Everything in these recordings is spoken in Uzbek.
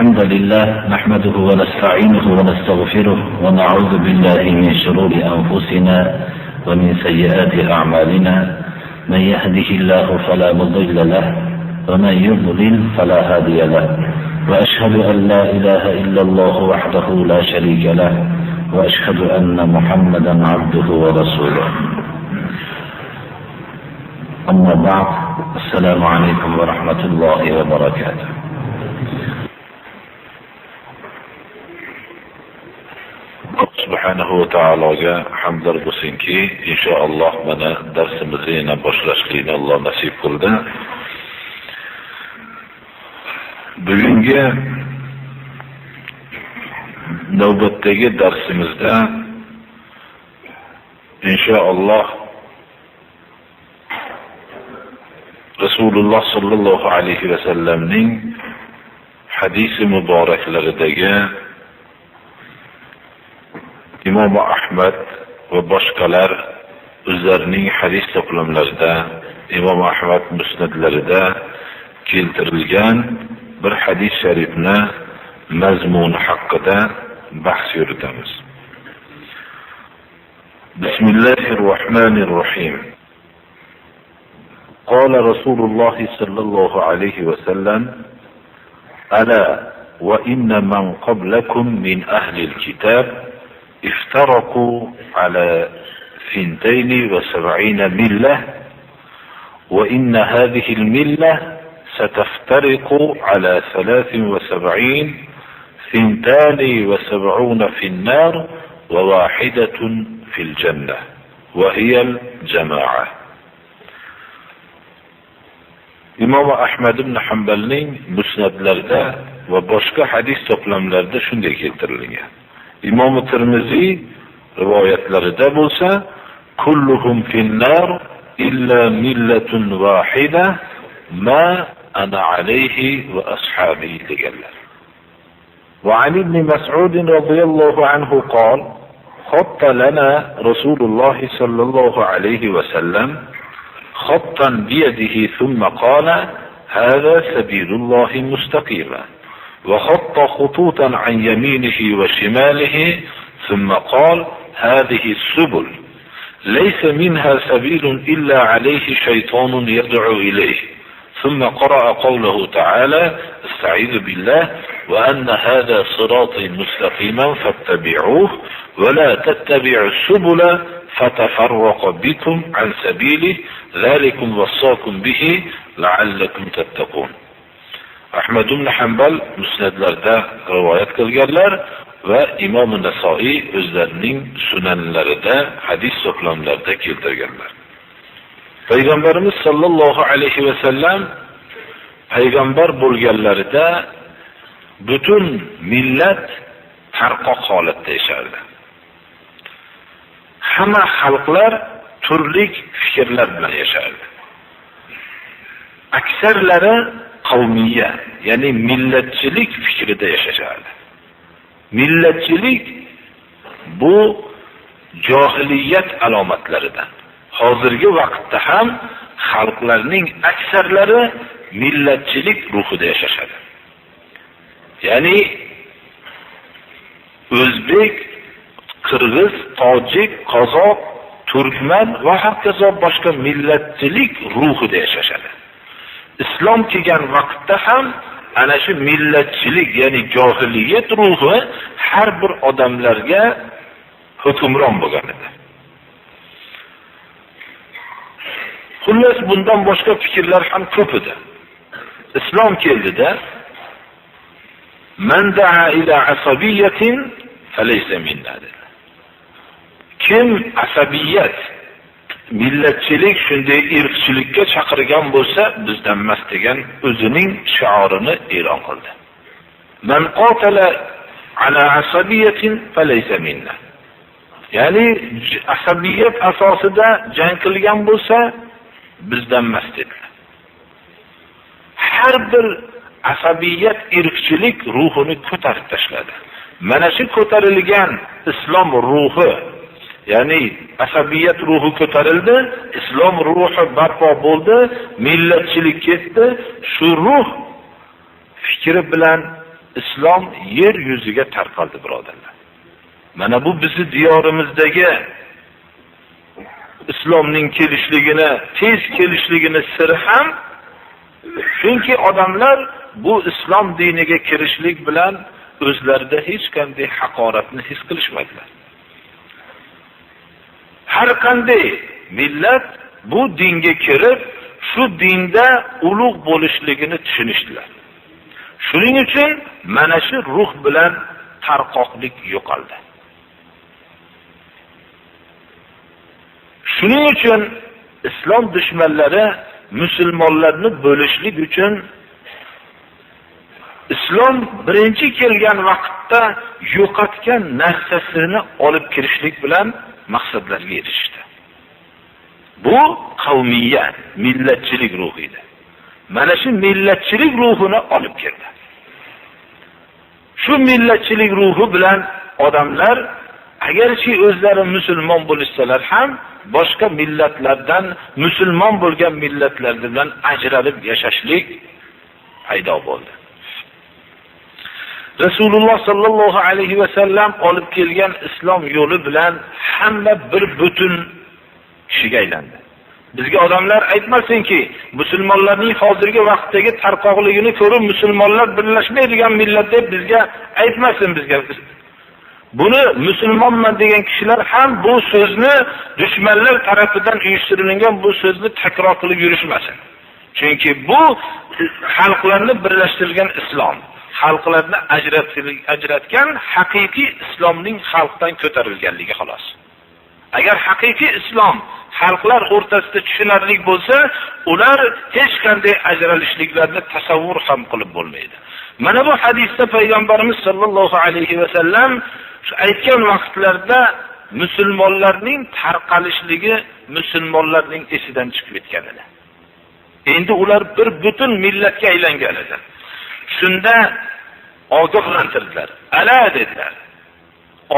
الحمد لله نحمده ونستعينه ونستغفره ونعوذ بالله من شرور أنفسنا ومن سيئات أعمالنا. من يهده الله فلا مضل له ومن يضلل فلا هادي له، وأشهد أن لا إله إلا الله وحده لا شريك له، وأشهد أن محمدا عبده ورسوله. أما بعد، السلام عليكم ورحمة الله وبركاته. Subhanahu va taologa hamdlar bo'lsinki, inshaalloh mana darsimizni yana boshlashlikni Alloh nasib qildi. Bugungi navbatdagi darsimizda inshaalloh Rasululloh sallallohu alayhi va sallamning hadisi muboraklaridagi Imom Ahmad va boshqalar o'zlarining hadis to'plamlarida, Imom Ahmad musnadlarida keltirilgan bir hadis sharifni mazmuni haqida bahs yuritamiz. Bismillahirrohmanirrohim. قال رسول الله صلى الله عليه وسلم: ألا وإن من قبلكم من أهل الكتاب افترقوا على 72 ملة، وإن هذه الملة ستفترق على 73، 72 في النار وواحدة في الجنة، وهي الجماعة. İmam Ahmad ibn Hanbalning musnadlarida va boshqa hadis to'plamlarida shunday keltirilgan. İmam Tirmiziy rivoyatlarida bo'lsa, kulluhum finnar illa millatun wahida ma ana alayhi va ashabi deganlar. Wa Ali ibn Mas'ud radhiyallohu anhu قال: خط لنا رسول الله صلى الله عليه وسلم خطا بيده ثم قال: هذا سبيل الله مستقيما، وخط خطوطا عن يمينه وشماله ثم قال: هذه السبل ليس منها سبيل إلا عليه شيطان يدعو إليه، ثم قرأ قوله تعالى: استعيذ بالله: وأن هذا صراطي مستقيما فاتبعوه ولا تتبعوا السبل فتفرق بكم عن سبيله ذلكم وصاكم به لعلكم تتقون. Ahmad ibn Hanbal musnadlarda rivoyat qilganlar va Imom Nasoiy o'zlarining sunanlarida hadis to'plamlarida keltirganlar. Payg'ambarimiz sollallohu alayhi va sallam payg'ambar bo'lganlarida butun millat tarqoq holatda yashardi. Hamma xalqlar turli fikrlar bilan yashardi. Aksarlari qavmiya, ya'ni millatchilik fikrida yashashardi. Millatchilik bu johiliyat alomatlaridan. Hozirgi vaqtda ham xalqlarning aksarlari millatchilik ruhida yashashadi. Ya'ni o'zbek, qirg'iz, tojik, qozoq, turkman va hokazo boshqa millatchilik ruhida yashashadi. Islom kelgan vaqtda ham ana shu millatchilik, ya'ni johiliyat ruhi har bir odamlarga hukmron bo'lgan edi. Xullas bundan boshqa fikrlar ham ko'p edi. Islom keldida man da'a ila asabiyatin falaysa minna. Kim asabiyat, millatchilik, shunday irqchilikka chaqirgan bo'lsa bizdan emas degan o'zining shiorini e'lon qildi. Man qatala ala asabiyatin falaysa minna. Ya'ni asabiyat asosida jang qilgan bo'lsa bizdan emas dedi. Har bir asabiyat, irqchilik ruhini ko'tarib tashladi. Mana shu ko'tarilgan islom ruhi, ya'ni asabiyat ruhi ko'tarildi, islom ruhi barpo bo'ldi, millatchilik ketdi. Shu ruh fikri bilan islom yer yuziga tarqaldi, birodarlar. Mana bu bizni diyorimizdagi islomning kelishligini, tez kelishligini siri ham chunki odamlar bu islom diniga kirishlik bilan o'zlarida hech qanday haqoratni his qilishmaydilar. Har qanday millat bu dinga kirib, shu dinda ulug' bo'lishligini tushunishdilar. Shuning uchun mana shu ruh bilan tarqoqlik yo'qoldi. Shuning uchun islom dushmanlari musulmonlarni bo'lishlik uchun islom birinchi kelgan vaqtda yo'qotgan narsasini olib kirishlik bilan maqsadlarga erishdi. Bu qavmiyat, millatchilik ruhi edi. Mana shu millatchilik ruhini olib kirdi. Shu millatchilik ruhi bilan odamlar agarchi o'zlari musulmon bo'lsalar ham boshqa millatlardan musulmon bo'lgan millatlar bilan ajralib yashashlik paydo bo'ldi. Rasululloh sallallohu alayhi va sallam olib kelgan islom yo'li bilan hamma bir butun kishiga aylandi. Bizga odamlar aytmasinki, musulmonlarning hozirgi vaqtdagi tarqoqligini ko'rib musulmonlar birlashmaydigan millat deb bizga aytmasin bizga. Buni musulmonman degan kishilar ham bu so'zni dushmanlar tarafidan uyushtirilgan bu so'zni takror qilib yurishmasin. Chunki bu xalqlarni birlashtirgan islom, xalqlarni ajratgan haqiqiy islomning xalqdan ko'tarilganligi xolos. Agar haqiqiy islom xalqlar o'rtasida tushunarli bo'lsa, ular hech qanday ajralishliklarni tasavvur ham qilib bo'lmaydi. Mana bu hadisda payg'ambarimiz sollallohu alayhi va sallam aytgan vaqtlarda musulmonlarning tarqalishligi musulmonlarning esidan chiqib ketgan edi. Endi ular bir butun millatga aylangan edi. Shunda ogohlantirdilar. Ala dedilar.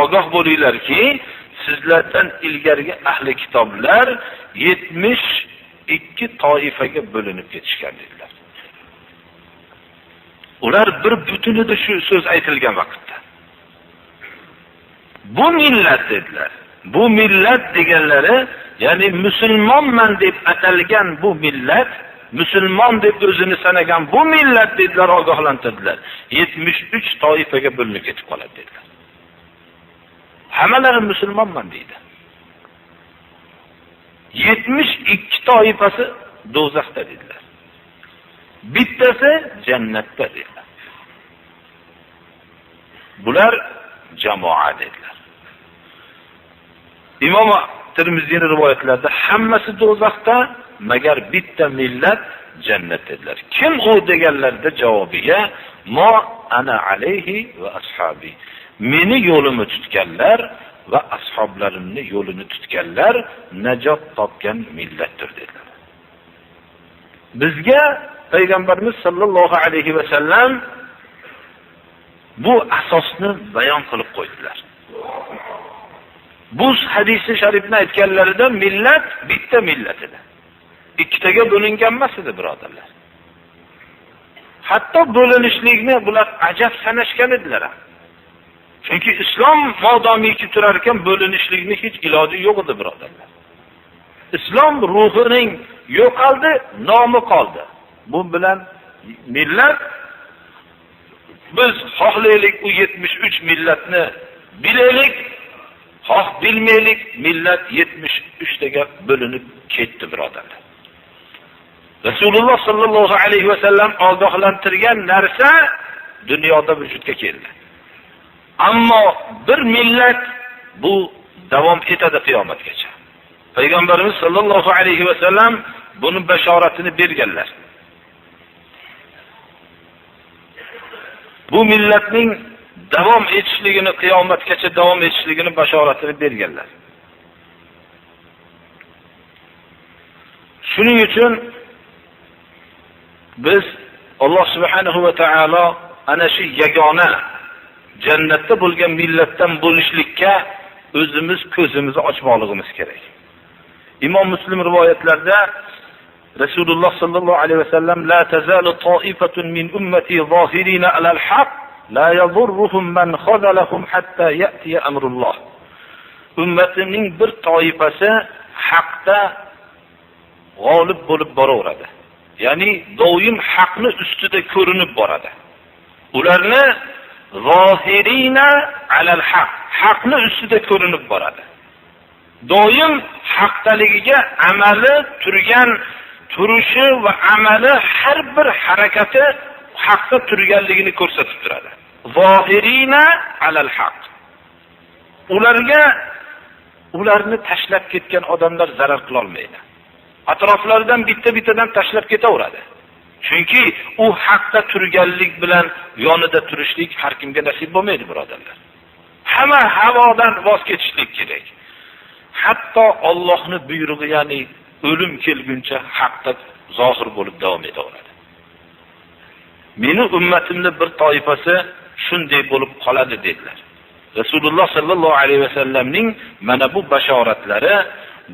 Ogoh bo'linglarki, sizlardan ilgarigi ahli kitoblar 72 toifaga bo'linib ketishgan dedilar. Ular bir butunida shu so'z aytilgan vaqtda. Bu millat dedilar. Bu millat deganlari, ya'ni musulmonman deb atalgan bu millat, musulmon deb o'zini sanagan bu millat dedilar, ogohlantirdilar. 73 toifaga bo'linib ketib qoladi dedilar. Hammalari musulmonman deydi. 72 toifasi do'zaxda dedilar. Bittasi jannatda dedilar. Bular jamoa dedilar. Imom Tirmiziy rivoyatlarida hammasi do'zaxda, magar bitta millat jannat dedilar. Kim u deganlarda javobiga mo ana alayhi va ashabi. Meni yo'limni tutganlar va ashoblarimni yo'lini tutganlar najot topgan millatdir dedilar. Bizga payg'ambarimiz sollallohu alayhi va sallam bu asosni bayon qilib qo'ydilar. Bu hadisi sharifni aytganlarida millat bitta millat edi. Ikkitaga bo'lingan emas edi, birodarlar. Hatto bo'linishlikni bular ajab sanashgan edilar. Chunki islom modomiki turar ekan bo'linishlikni hech iloji yo'q edi, birodarlar. Islom ruhining yo'qoldi, nomi qoldi. Bu bilan millat biz xohlaylik u 73 millatni bilaylik, xoh bilmaylik, millat 73 taga bo'linib ketdi, birodarlar. Rasululloh sallallohu alayhi va sallam ogohlantirgan narsa dunyoda vujudga keldi. Ammo bir millat bu davom etadi qiyomatgacha. Payg'ambarimiz sollallohu alayhi va sallam buni bashoratini berganlar. Bu millatning davom etishligini, qiyomatgacha davom etishligini bashoratini berganlar. Shuning uchun biz Alloh subhanahu va taolo ana shu yagona jannatda bo'lgan millatdan bo'lishlikka o'zimiz ko'zimizni ochmoqligimiz kerak. Imom Muslim rivoyatlarida Rasululloh sallallohu alayhi va sallam la tazalu ta'ifatun min ummati zahirina alal haq la yadurruhum man khazalahum hatta ya'ti amrulloh. Ummatining bir toifasi haqda g'olib bo'lib boraveradi. Ya'ni doim haqni ustida ko'rinib boradi. Ularni zohirina alal haq, haqni ustida ko'rinib boradi. Doim haqdaligiga amali turgan turishi va amali har bir harakati haqda turganligini ko'rsatib turadi. Zohirina alal haq. Ularni tashlab ketgan odamlar zarar qila olmaydi. Atroflaridan bitta-bittadan tashlab ketaveradi. Chunki u haqda turganlik bilan yonida turishlik har kimga nasib bo'lmaydi, birodarlar. Hamma havodan voz kechishlik kerak. Hatto Allohning buyrug'i, ya'ni o'lim kelguncha haqda zohir bo'lib davom etaveradi. Meni ummatimning bir toifasi shunday bo'lib qoladi dedilar. Rasululloh sallallohu alayhi vasallamning mana bu bashoratlari,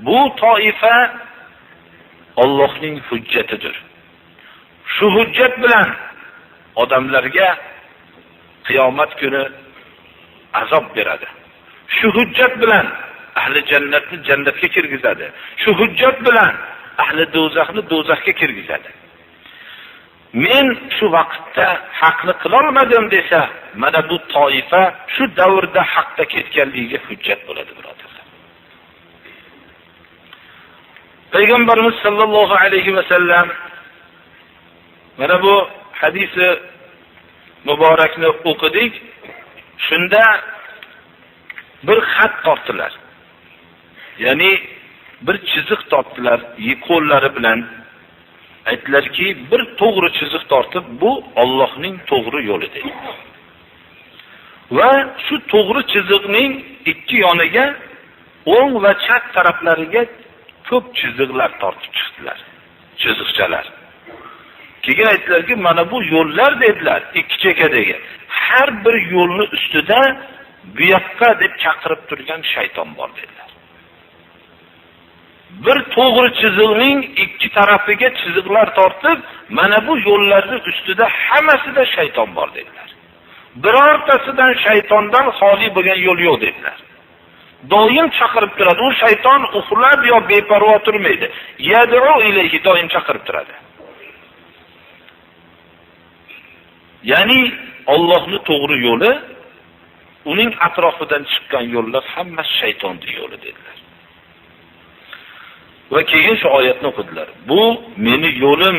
bu toifa Allohning hujjatidir. Shu hujjat bilan odamlarga qiyomat kuni azob beradi. Shu hujjat bilan ahli jannatni jannatga kirgizadi. Shu hujjat bilan ahli do'zaxni do'zaxga kirgizadi. Men shu vaqtda haqni qila olmadim desa, mana bu toifa shu davrda haqda ketganligiga hujjat bo'ladi, birodarlar. Payg'ambarimiz sallallohu alayhi vasallam mana bu hadisi muborakni o'qidik. Shunda bir xat tortdilar. Ya'ni bir chiziq tortdilar qo'llari bilan. Aytdilarki, bir to'g'ri chiziq tortib, bu Allohning to'g'ri yo'li dedi. Va shu to'g'ri chiziqning ikki yoniga, o'ng va chap taraflariga ko'p chiziqlar tortib chiqdilar. Chiziqchalar. Keyin aytdilarki, mana bu yo'llar dedilar, ikki chekadagi. Har bir yo'lning ustida bu yoqqa deb chaqirib turgan shayton bor dedilar. Bir to'g'ri chiziqning ikki tarafiga chiziqlar tortib, mana bu yo'llarning ustida hammasida shayton bor dedilar. Birortasidan shaytondan xoli bo'lgan yo'l yo'q dedilar. Doim chaqirib turadi. U shayton uxlab yo beparvo turmaydi. Yad'u ilayhi, doim chaqirib turadi. Ya'ni Allohning to'g'ri yo'li, uning atrofidan chiqqan yo'llar hammasi shaytonning yo'li dedilar. Va keyin shu oyatni o'qidilar. Bu meni yo'lim,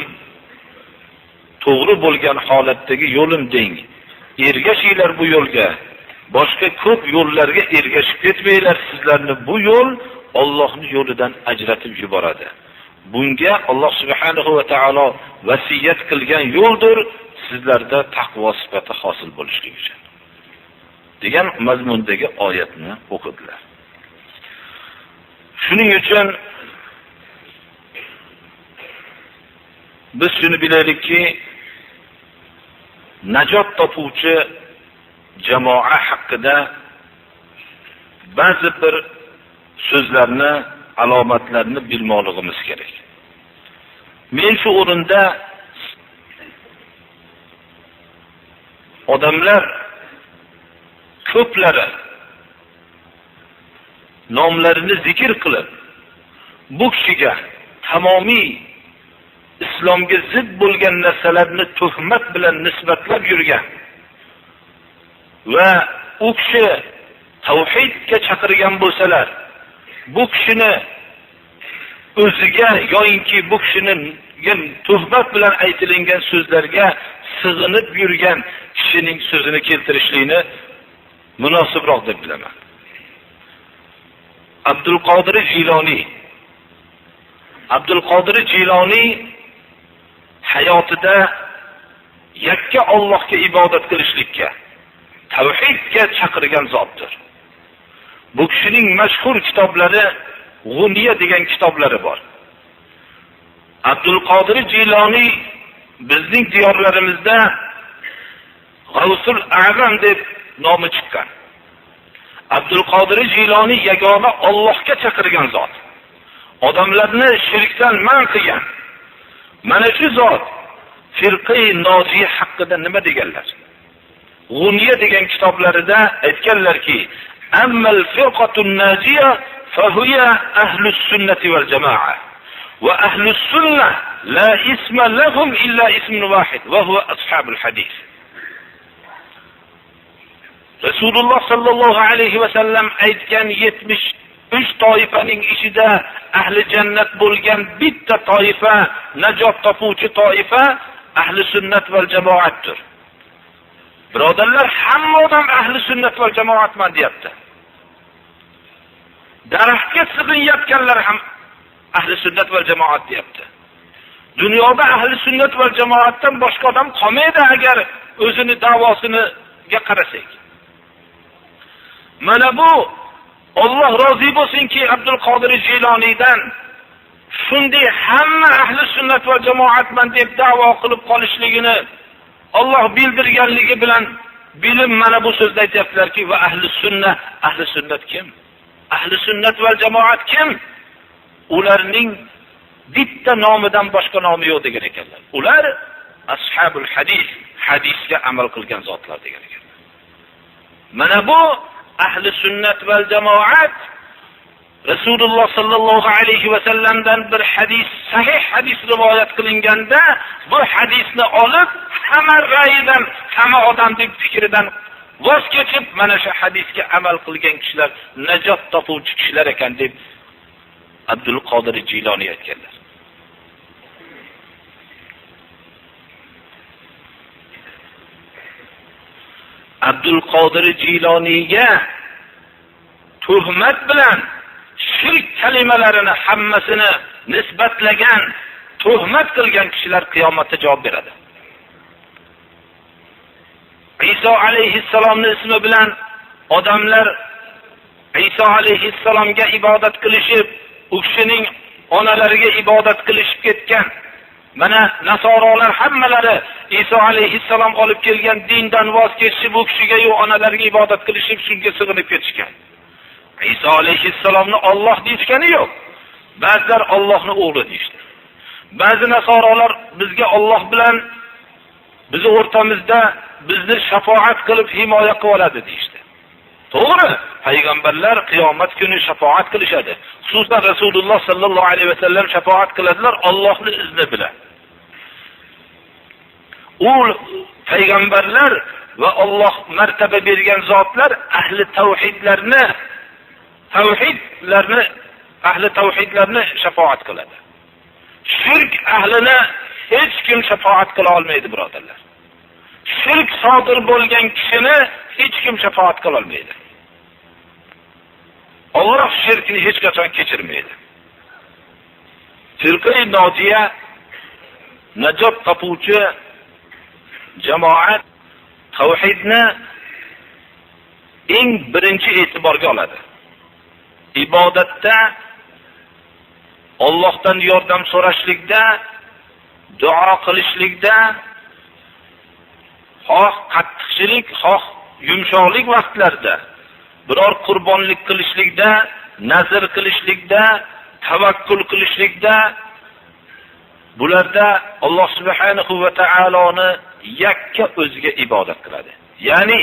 to'g'ri bo'lgan holatdagi yo'lim deng. Ergashinglar bu yo'lga. Boshqa ko'p yo'llarga ergashib ketmanglar. Sizlarni bu yo'l Allohning yo'lidan ajratib yuboradi. Bunga Alloh subhanahu va taolo vasiyat qilgan yo'ldir, sizlarda taqvo sifati hosil bo'lishligi uchun. degan mazmundagi oyatni o'qidilar. Shuning uchun biz shuni bilaylikki, najot topuvchi jamoa haqida ba'zi bir so'zlarni, alomatlarni bilmoqligimiz kerak. Men shu o'rinda odamlar ko'plari nomlarini zikr qilib, bu kishiga tamomiy islomga zid bo'lgan narsalarni tuhmat bilan nisbatlab yurgan va u kishi tavhidga chaqirgan bo'lsalar, bu kishini o'ziga yoinki bu kishining tuhmat bilan aytilingan so'zlarga sig'inib yurgan kishining so'zini keltirishlikni munosibroq deb bilaman. Abdul Qodir Jiloniy hayotida yakka Allohga ibodat qilishlikka, tavhidga chaqirgan zotdir. Bu kishining mashhur kitoblari, G'uniya degan kitoblari bor. Abdul Qodir Jiloniy bizning diyorlarimizda G'avsul A'zam deb nomi chiqqan. Abdul Qodir Jiloniy yagona Allohga chaqirgan zot. Odamlarni shirkdan man qilgan. Mana shu zot firqai nojiya haqida nima deganlar? G'uniya degan kitoblarida aytganlarki, ammal firqatun najiya fahuya ahlus sunnati wal jamaa va ahlus sunnah la isma lahum illa ismun wahid va huwa ashabul hadis. Rasululloh sallallohu alayhi va sallam aytgan 73 toifaning ichida ahli jannat bo'lgan bitta toifa, najot topuvchi toifa ahli sunnat val jamoatdir. Birodarlar, hamma odam ahli sunnat val jamoatman deyapti. Daraxtga sig'inayotganlar ham ahli sunnat val jamoat deyapti. Dunyoda ahli sunnat val jamoatdan boshqa odam qolmaydi agar o'zini da'vosiga qarasak. Mana bu Alloh rozi bo'lsinki Abdul Qodir Jiloniydan shunday hamma ahli sunnat va jamoatman deb da'vo qilib qolishligini Alloh bildirganligi bilan bilim mana bu so'zni aytibdilarki, va ahli sunnat kim? Ahli sunnat va jamoat kim? Ularning bitta nomidan boshqa nomi yo'q degan ekanlar. Ular ashabul hadis, hadisga amal qilgan zotlar degan ekanlar. Mana bu ahli sunnat va jamoat Rasululloh sallallohu alayhi va sallamdan bir hadis, sahih hadis rivoyat qilinganda, bu hadisni olib hamma ra'yidan, hamma odamning fikridan voz kechib, mana shu hadisga amal qilgan kishilar najot topuvchi kishilar ekan deb Abdul Qodir Jiloniy aytganlar. Abdul Qodir Jiloniyga tuhmat bilan shirk kalimalarini hammasini nisbatlagan, tuhmat qilgan kishilar qiyomatda javob beradi. Iso alayhissalomning ismi bilan odamlar Iso alayhissalomga ibodat qilishib, u kishining onalariga ibodat qilishib ketgan. Mana nasorolar hammalari Iso alayhissalom olib kelgan dindan voz kechib, u kishiga yo'q onalariga ibodat qilishib, shunga sig'inib ketishgan. Iso alayhissalomni Alloh deyishgani yo'q. Ba'zilar Allohning o'g'li deyishdi. Ba'zi nasorolar bizga Alloh bilan bizi o'rtamizda bizni shafaat qilib himoya qilib oladi deyishdi. To'g'ri, payg'ambarlar qiyomat kuni shafaat qilishadi. Xususan Rasululloh sallallohu alayhi va sallam shafaat qiladilar Allohning izni bilan. U payg'ambarlar va Alloh martaba bergan zotlar ahli tavhidlarni shafaat qiladi. Shirk ahlini hech kim shafaat qila olmaydi, birodarlar. Shirk sodir bo'lgan kishini hech kim shafaat qila olmaydi. Alloh shirkni hech qachon kechirmaydi. Firqa-i nojiya najot topuvchi jamoat tavhidni eng birinchi e'tiborga oladi. Ibodatda Allohdan yordam so'rashlikda, duo qilishlikda, xoh qattiqchilik, xoh yumshoqlik vaqtlarida, biror qurbonlik qilishlikda, nazr qilishlikda, tavakkul qilishlikda, bularda Alloh subhanahu va taoloni yakka o'ziga ibodat qiladi. Ya'ni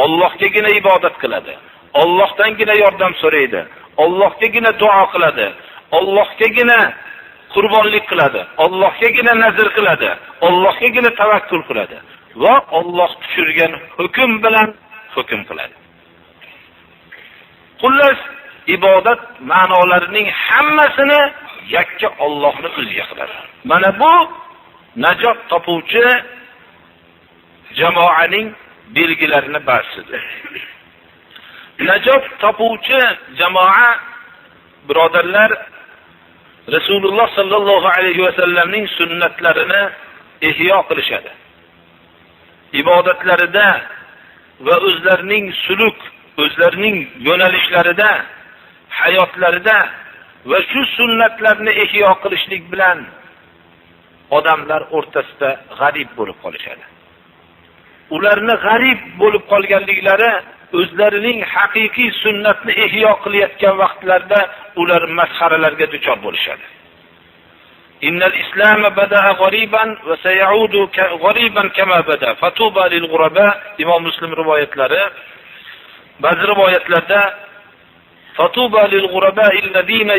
Allohgagina ibodat qiladi. Allohdangina yordam so'raydi. Allohgagina duo qiladi. Allohgagina qurbonlik qiladi. Allohgagina nazr qiladi. Allohgagina tavakkul qiladi va Alloh tushirgan hukm bilan hukm qiladi. Xullas, ibodat ma'nolarining hammasini yakka Allohning o'ziga qiladi. Mana bu najot topuvchi jamoaning belgilarini ba'zisidir. Najot topuvchi jamoa, birodarlar, Rasululloh sallallohu alayhi va sallamning sunnatlarini ihyo qilishadi. Ibodatlarida va o'zlarining suluk, o'zlarining yo'nalishlarida, hayotlarida va shu sunnatlarni ihyo qilishlik bilan odamlar o'rtasida g'arib bo'lib qolishadi. Ularni g'arib bo'lib qolganliklari o'zlarining haqiqiy sunnatni ihyo qilayotgan vaqtlarda ular masxaralarga duchor bo'lishadi. innal islam bada'a g'ariban va sayaudu g'ariban kama bada. Fatuba lil ghuraba. Imom Muslim rivoyatlari. Ba'zi rivoyatlarda fatuba lil ghuraba alladhina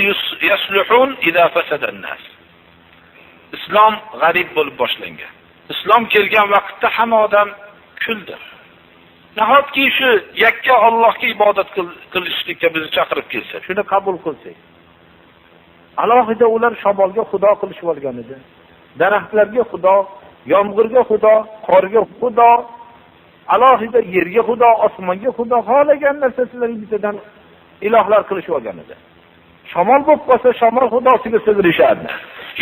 yusluhun idha fasada an-nas. Islom g'arib bo'lib boshlangan. Islom kelgan vaqtda hamma odam kuldi. Nahotki shu yakka Allohga ibodat qilishlikka bizni chaqirib kelsa, shuni qabul qilsak. Alohida ular shamolga xudo qilishib olgan edi. Daraxtlarga xudo, yomg'irga xudo, qorga xudo, alohida yerga xudo, osmonga xudo, xohlagan narsalarning bitidan ilohlar qilishib olgan edi. Shamol bo'lib qolsa, shamol xudosiga sig'inishardi.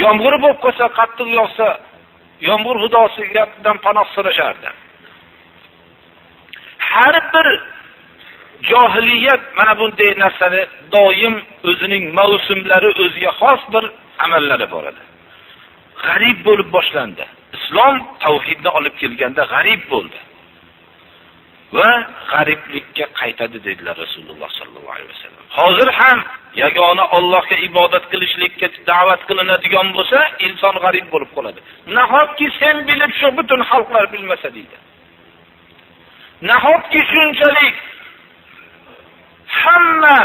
Yomg'ir bo'lib qolsa, qattiq yog'sa, yomg'ir xudosidan panoh so'rashardi. Har bir johiliyat mana bunday narsani doim o'zining mavsumlari, o'ziga xos bir amallari bor edi. G'arib bo'lib boshlandi. Islom tavhidni olib kelganda g'arib bo'ldi. Va g'ariblikka qaytadi dedilar Rasululloh sallallohu alayhi vasallam. Hozir ham yagona Allohga ibodat qilishlikka da'vat qilinadigan bo'lsa, inson g'arib bo'lib qoladi. Nahotki sen bilib shu butun xalqlar bilmasa deydi. Nahotki shunchalik hamma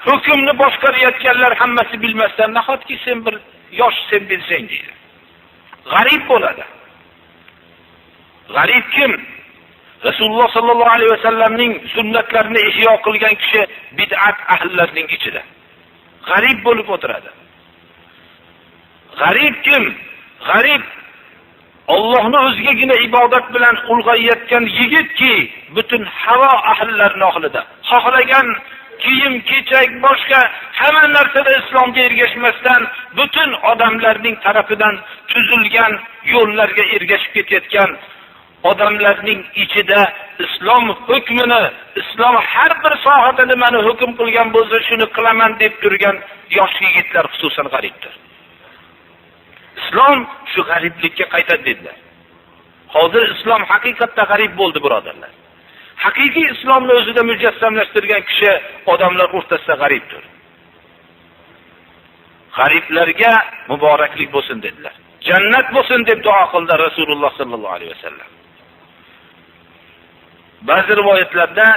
hukmni boshqarayotganlar hammasi bilmasdan, nahotki sen bir yosh sen bilsang deydi. G'arib bo'ladi. G'arib kim? Rasululloh sallallohu alayhi vasallamning sunnatlarini ihyo qilgan kishi bid'at ahllarining ichida. G'arib bo'lib o'tiradi. G'arib kim? G'arib Allohning o'zigagina ibodat bilan ulg'ayayotgan yigitki, butun havo ahllarining oxirida xohlagan kiyim, kechak, boshqa hamma narsada islomga ergashmasdan butun odamlarning tarafidan tuzilgan yo'llarga ergashib ketayotgan odamlarning ichida islom hukmini, islom har bir sohada nimani hukm qilgan bo'lsa, shuni qilaman deb turgan yosh yigitlar xususan g'aribdir. Islom shu g'ariblikka qaytadi dedilar. Hozir islom haqiqatda g'arib bo'ldi, birodarlar. Haqiqiy islomni o'zida mujassamlashtirgan kishi odamlar o'rtasida g'aribdir. G'ariblarga muboraklik bo'lsin dedilar. Jannat bo'lsin deb duo qildi Rasululloh sallallohu alayhi vasallam. Ba'zi rivoyatlarda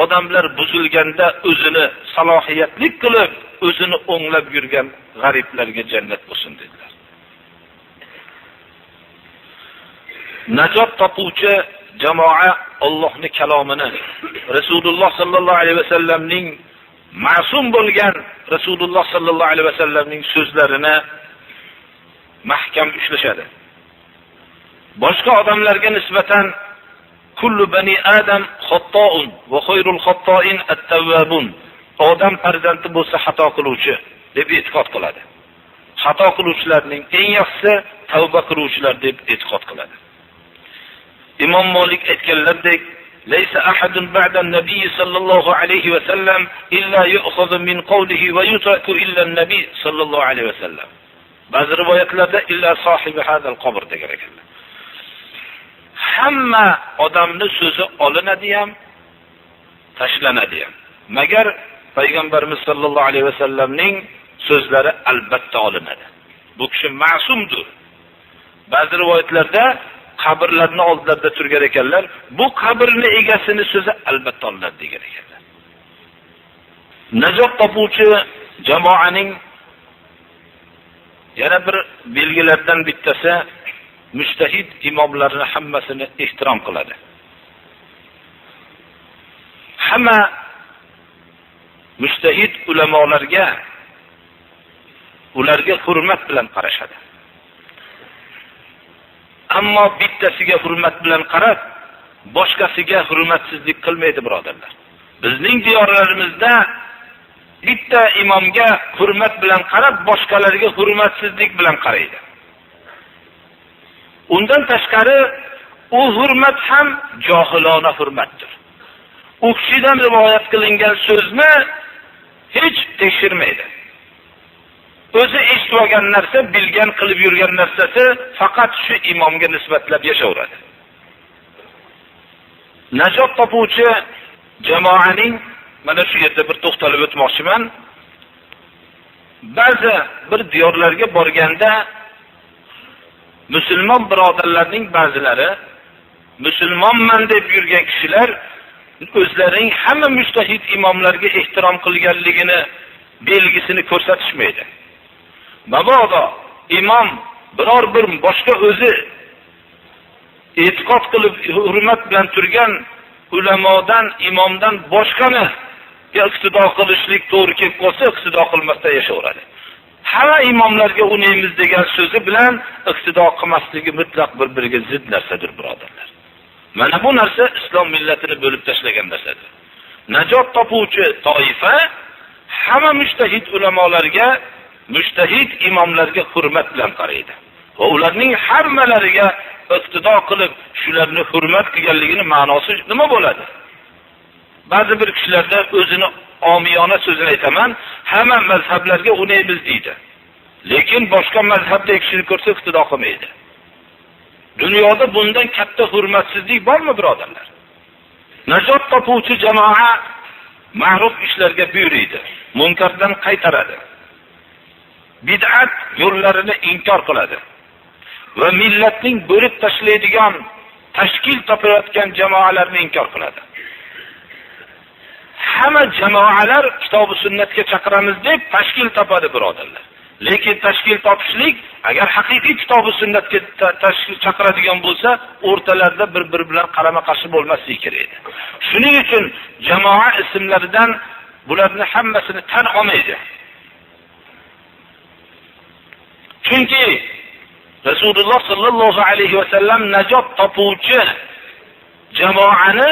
odamlar buzilganda o'zini salohiyatli qilib, o'zini o'nglab yurgan g'ariblarga jannat bo'lsin dedilar. Najot topuvchi jamoa Allohning kalomini, Rasululloh sallallohu alayhi vasallamning ma'sum bo'lgan Rasululloh sallallohu alayhi vasallamning so'zlarini mahkam ushlashadi. Boshqa odamlarga nisbatan kullu bani adam xatto'un va khayrul xatto'in at-tawwabun. Odam farzandi bo'lsa xato qiluvchi deb e'tiqod qiladi. Xato qiluvchilarning eng yaxshisi tavba qiluvchilar deb e'tiqod qiladi. Imom Malik aytganlardek, "Laysa ahadun ba'da an-nabiy sallallohu alayhi va sallam illa yu'khadhu min qawlihi va yutraku illa an-nabiy sallallohu alayhi va sallam." Ba'zi rivoyatlarda illa sohibi hadal qabr degan ekanlar. Hamma odamning so'zi olinadi ham, tashlanadi ham. Magar payg'ambarimiz sallallohu alayhi va sallamning so'zlari albatta olinadi. Bu kishi ma'sumdir. Ba'zi rivoyatlarda qabrlarning oldida turgan ekanlar. Bu qabrning egasini so'zi albatta olinadi degan ekanlar. Najot topuvchi jamoaning yana bir belgilardan bittasi mujtahid imomlarni hammasini ehtirom qiladi. Hamma mujtahid ulamolarga ularga hurmat bilan qarashadi. Ammo bittasiga hurmat bilan qarab, boshqasiga hurmatsizlik qilmaydi, birodarlar. Bizning diyorlarimizda bitta imomga hurmat bilan qarab, boshqalarga hurmatsizlik bilan qaraydi. Undan tashqari u hurmat ham johilona hurmatdir. U kishidan rivoyat qilingan so'zni hech tekshirmaydi. O'zi eshitib olgan narsa, bilgan qilib yurgan narsasi faqat shu imomga nisbatlab yashaveradi. Najot topuvchi jamoaning mana shu yerda bir to'xtalib o'tmoqchiman. Ba'zi bir diyorlarga borganda musulmon birodarlarning ba'zilari, musulmonman deb yurgan kishilar o'zlarining hamma mujtahid imomlarga ehtirom qilganligini belgisini ko'rsatishmaydi. Mabodo imom biror bir boshqa o'zi e'tiqod qilib hurmat bilan turgan ulamodan, imomdan boshqani iqtido qilishlik to'g'ri kelib qolsa, iqtido qilmasdan yashayveradi. Hamma imomlarga unaymiz degan so'zi bilan iqtido qilmasligi mutlaq bir-biriga zid narsadir, birodarlar. Mana bu narsa islom millatini bo'lib tashlagan narsadir. Najot topuvchi toifa hamma mujtahid ulamolarga, mujtahid imomlarga hurmat bilan qaraydi. Va ularning hammalariga iqtido qilib, shularni hurmat qilganligini ma'nosi nima bo'ladi? Ba'zi bir kishilarda o'zini omiyona so'zini aytaman, hamma mazhablarga unaymiz deydi. Lekin boshqa mazhabdagi kishini ko'rsa iqtido qilmaydi. Dunyoda bundan katta hurmatsizlik bormi, birodarlar? Najot topuvchi jamoa ma'ruf ishlarga buyuradi, munkardan qaytaradi. Bid'at yo'llarini inkor qiladi va millatning bo'lib tashlaydigan, tashkil topayotgan jamoalarni inkor qiladi. Hamma jamoalar kitob va sunnatga chaqiramiz deb tashkil topadi, birodarlar. Lekin tashkil topishlik agar haqiqiy kitob va sunnatga tashkil chaqiradigan bo'lsa, o'rtalarida bir-biri bilan qarama-qarshi bo'lmasligi kerak. Shuning uchun jamoa ismlaridan bularni hammasini tan olmaydi. Chunki Rasululloh sallallohu alayhi va sallam najot topuvchi jamoani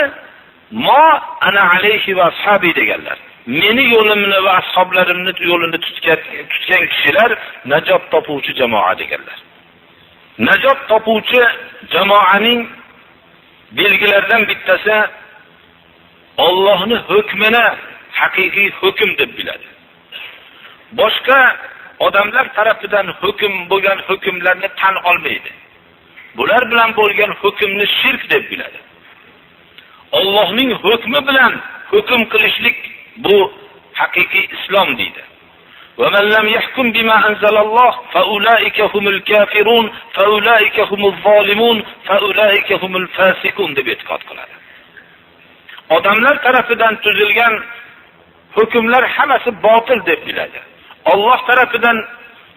mo ana alayhi va ashabi deganlar. Meni yo'limni va ashoblarimni yo'lini tutgan kishilar najot topuvchi jamoa deganlar. Najot topuvchi jamoaning belgilaridan bittasi Allohning hukmini haqiqiy hukm deb biladi. Boshqa odamlar tarafidan hukm bo'lgan hukmlarni tan olmaydi. Bular bilan bo'lgan hukmni shirk deb biladi. Allohning hukmi bilan hukm qilishlik bu haqiqiy islom deydi. Va man lam yahkum bima anzalalloh fa ulaika humul kafirun fa ulaika humuz zolimun fa ulaika humul fasiqun deb e'tiqod qiladi. Odamlar tarafidan tuzilgan hukmlar hammasi botil deb biladi. Alloh tarafidan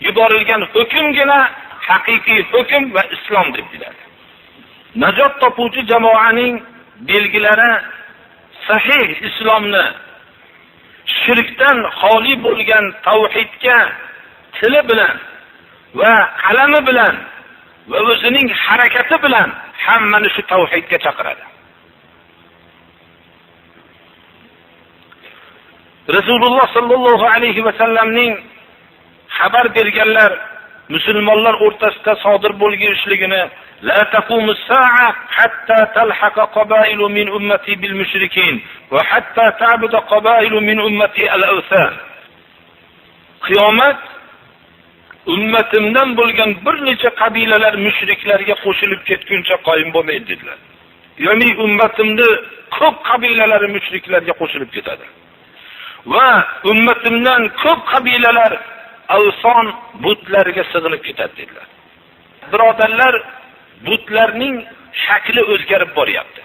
yuborilgan hukmgina haqiqiy hukm va islom deb biladi. Najot topuvchi jamoaning belgilari sahih islomni shirkdan xoli bo'lgan tavhidga tili bilan va qalami bilan va o'zining harakati bilan hammani shu tavhidga chaqiradi. Rasululloh sallallohu alayhi va sallamning xabar berganlar musulmonlar o'rtasida sodir bo'lganligini la taqumus sa'a hatta talhaqa qabailu min ummati bil mushrikin va hatta ta'budu qabailu min ummati al-awthan. Qiyomat ummatimdan bo'lgan bir necha qabilalar mushriklarga qo'shilib ketguncha qoyim bo'lmaydi dedilar. Ya'ni ummatimda ko'p qabilalari mushriklarga qo'shilib ketadi. Va ummatimdan ko'p qabilalar avson butlarga sig'inib ketadi dedilar. Birodarlar, butlarning shakli o'zgarib boryapti.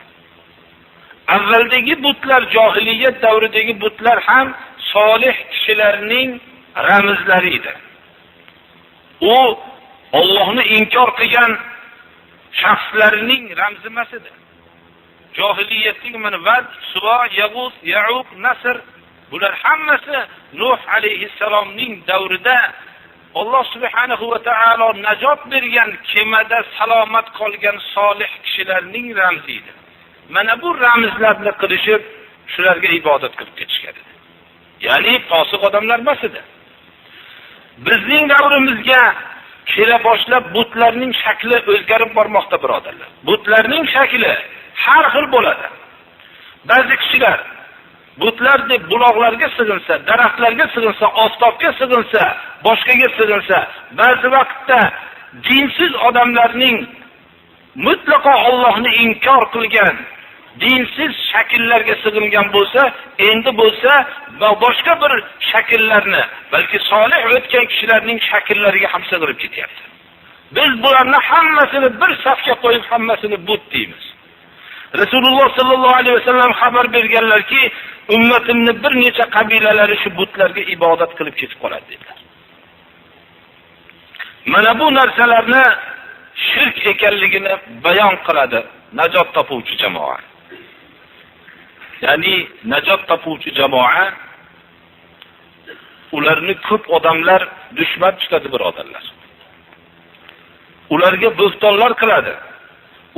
Avvaldagi butlar, jahiliyat davridagi butlar ham solih kishilarning ramzlari edi. U Allohni inkor qilgan shaxslarning ramzi emas edi. Jahiliyatning mana Vat, Suva, Yag'us, Ya'uq, Nasr bular hammasi Nuh alayhissalomning davrida Alloh subhanahu va taolo najot bergan kemada salomat qolgan solih kishilarning ramzi edi. Mana bu ramzlarni qilishib, shularga ibodat qilib ketishgan edi. Ya'ni fosiq odamlar emas edi. Bizning davrimizga kela boshlab butlarning shakli o'zgarib bormoqda, birodarlar. Butlarning shakli har xil bo'ladi. Ba'zi kishilar butlar deb buloqlarga sig'insa, daraxtlarga sig'insa, oftobga sig'insa, boshqaga sig'insa, ba'zi vaqtda dinsiz odamlarning mutlaqo Allohni inkor qilgan dinsiz shakllarga sig'ingan bo'lsa, endi bo'lsa boshqa bir shakllarni, balki solih o'tgan kishilarning shakllariga ham sig'inib ketyapti. Biz bularni hammasini bir safga qo'yib hammasini but deymiz. Rasululloh sallallohu alayhi vasallam xabar berganlarki, ummatimni bir necha qabilalari shu butlarga ibodat qilib ketib qoladi dedilar. Mana bu narsalarni shirk ekanligini bayon qiladi najot topuvchi jamoa. Ya'ni najot topuvchi jamoa ularni ko'p odamlar dushman tutadi, birodarlar. Ularga bo'xtonlar qiladi.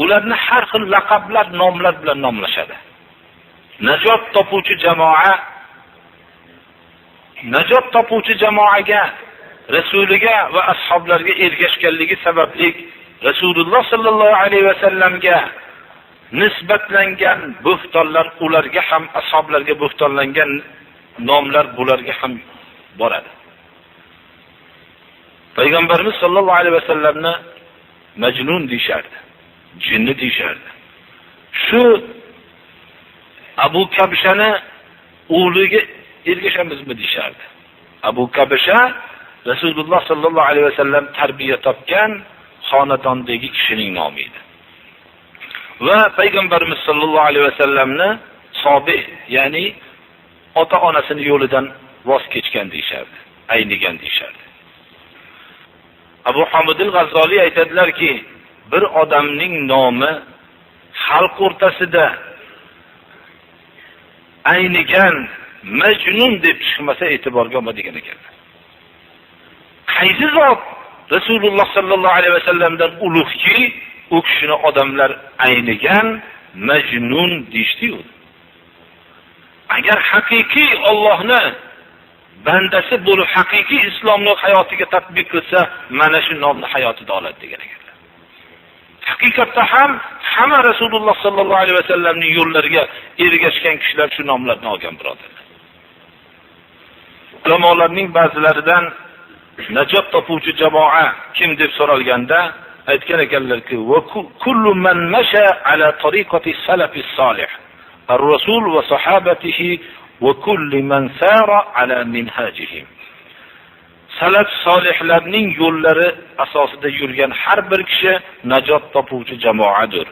Ularni har xil laqablar, nomlar bilan nomlashadi. Najot topuvchi jamoaga Rasuliga va ashablarga ergashganligi sababli Rasululloh sallallohu alayhi vasallamga nisbatlangan bo'xtonlar ularga ham, ashablarga bo'xtonlangan nomlar bularga ham boradi. Payg'ambarimiz sallallohu alayhi vasallamni majnun deyishardi, jinni deyishardi. Shu Abu Kabshani o'g'liga ergashamizmi deyishardi. Abu Kabsha Rasululloh sallallohu alayhi vasallam tarbiya topgan xonadondagi kishining nomi edi. Va payg'ambarimiz sallallohu alayhi vasallamni sobi, ya'ni ota-onasining yo'lidan voz kechgan deyishardi, aynigan deyishardi. Abu Hamid al-G'azzoliy aytadilarki, bir odamning nomi xalq o'rtasida aynigan, majnun deb chiqmasa e'tiborga olmaydigan ekanlar. Qaysi zot Rasululloh sallallohu alayhi vasallamdan ulug'ki, u kishini odamlar aynigan, majnun deyishdi-yu. Agar haqiqiy Allohni bandasi bo'lib haqiqiy islomni hayotiga tatbiq qilsa, mana shu nomni hayotida oladi degan ekanlar. Haqiqatda ham hamma Rasululloh sallallohu alayhi vasallamning yo'llariga ergashgan kishilar shu nomlarni olgan, birodarlar. Ulamolarning ba'zilaridan najot topuvchi jamoa kim deb so'ralganda aytgan ekanlarki, va kullu man masha ala tariqati salafis solih ar-rasul va sahabatihi va kulli man sara ala minhajihim. Salaf solihlarning yo'llari asosida yurgan har bir kishi najot topuvchi jamoadir.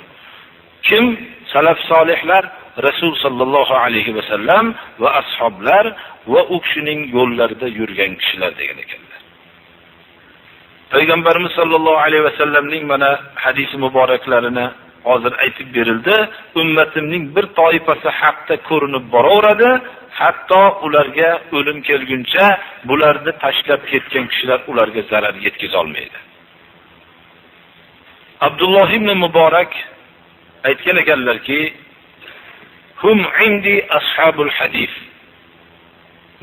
Kim? Salaf solihlar, Rasul sallallohu alayhi vasallam va ashablar va u kishining yo'llarida yurgan kishilar degan ekanlar. Payg'ambarimiz sallallohu alayhi vasallamning mana hadisi muboraklarini hozir aytib berildi. Ummatimning bir toifasi haqda ko'rinib boraveradi, hatto ularga o'lim kelguncha bularni tashlab ketgan kishilar ularga zarar yetkiza olmaydi. Abdulloh ibn Muborak aytgan ekanlarki, hum indi ashabul hadis.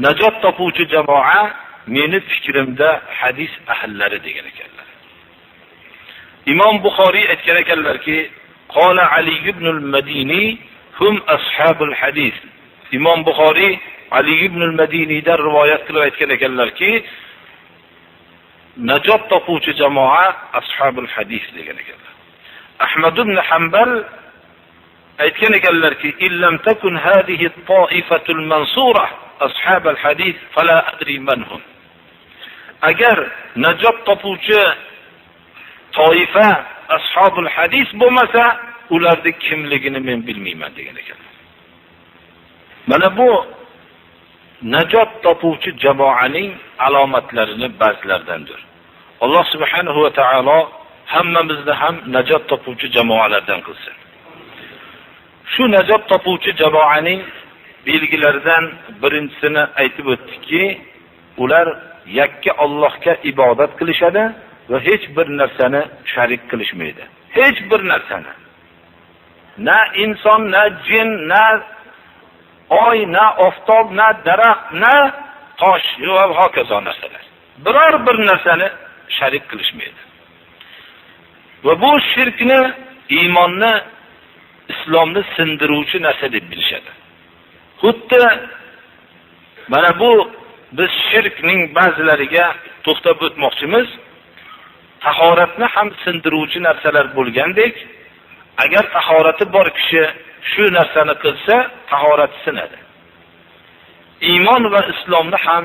Najot topuvchi jamoa meni fikrimda hadis ahllari degan ekanlar. Imom Buxoriy aytgan ekanlarki, qala Ali ibn al-Madini hum ashabul hadis. Imom Buxoriy Ali ibn al-Madinidan rivoyat qilib aytgan ekanlarki, najot topuvchi jamoa ashabul hadis degan ekanlar. Ahmad ibn Hanbal aytgan ekanlarki, illam takun hadhihi at-ta'ifatul mansura ashabul hadis fala adri man hum. Agar najot topuvchi toifa ashabul hadis bo'lmasa, ularning kimligini men bilmayman degan ekanlar. Mana bu najot topuvchi jamoaning alomatlarini ba'zilaridandir. Alloh subhanahu va taolo hammamizni ham najot topuvchi jamoalardan qilsin. Shu najot topuvchi jamoaning belgilaridan birinchisini aytib o'tdikki, ular yakka Allohga ibodat qilishadi va hech bir narsani sharik qilishmaydi. Hech bir narsani. Na inson, na jin, na oy, na oftob, na daraxt, na tosh va hokazo narsalar. Biror bir narsani sharik qilishmaydi. Va bu shirkni, iymonni, islomni sindiruvchi narsa deb bilishadi. Xuddi mana bu biz shirkning ba'zilariga to'xtab o'tmoqchimiz. Tahoratni ham sindiruvchi narsalar bo'lgandek, agar tahorati bor kishi shu narsani qilsa, tahorati sinadi. Iymon va islomni ham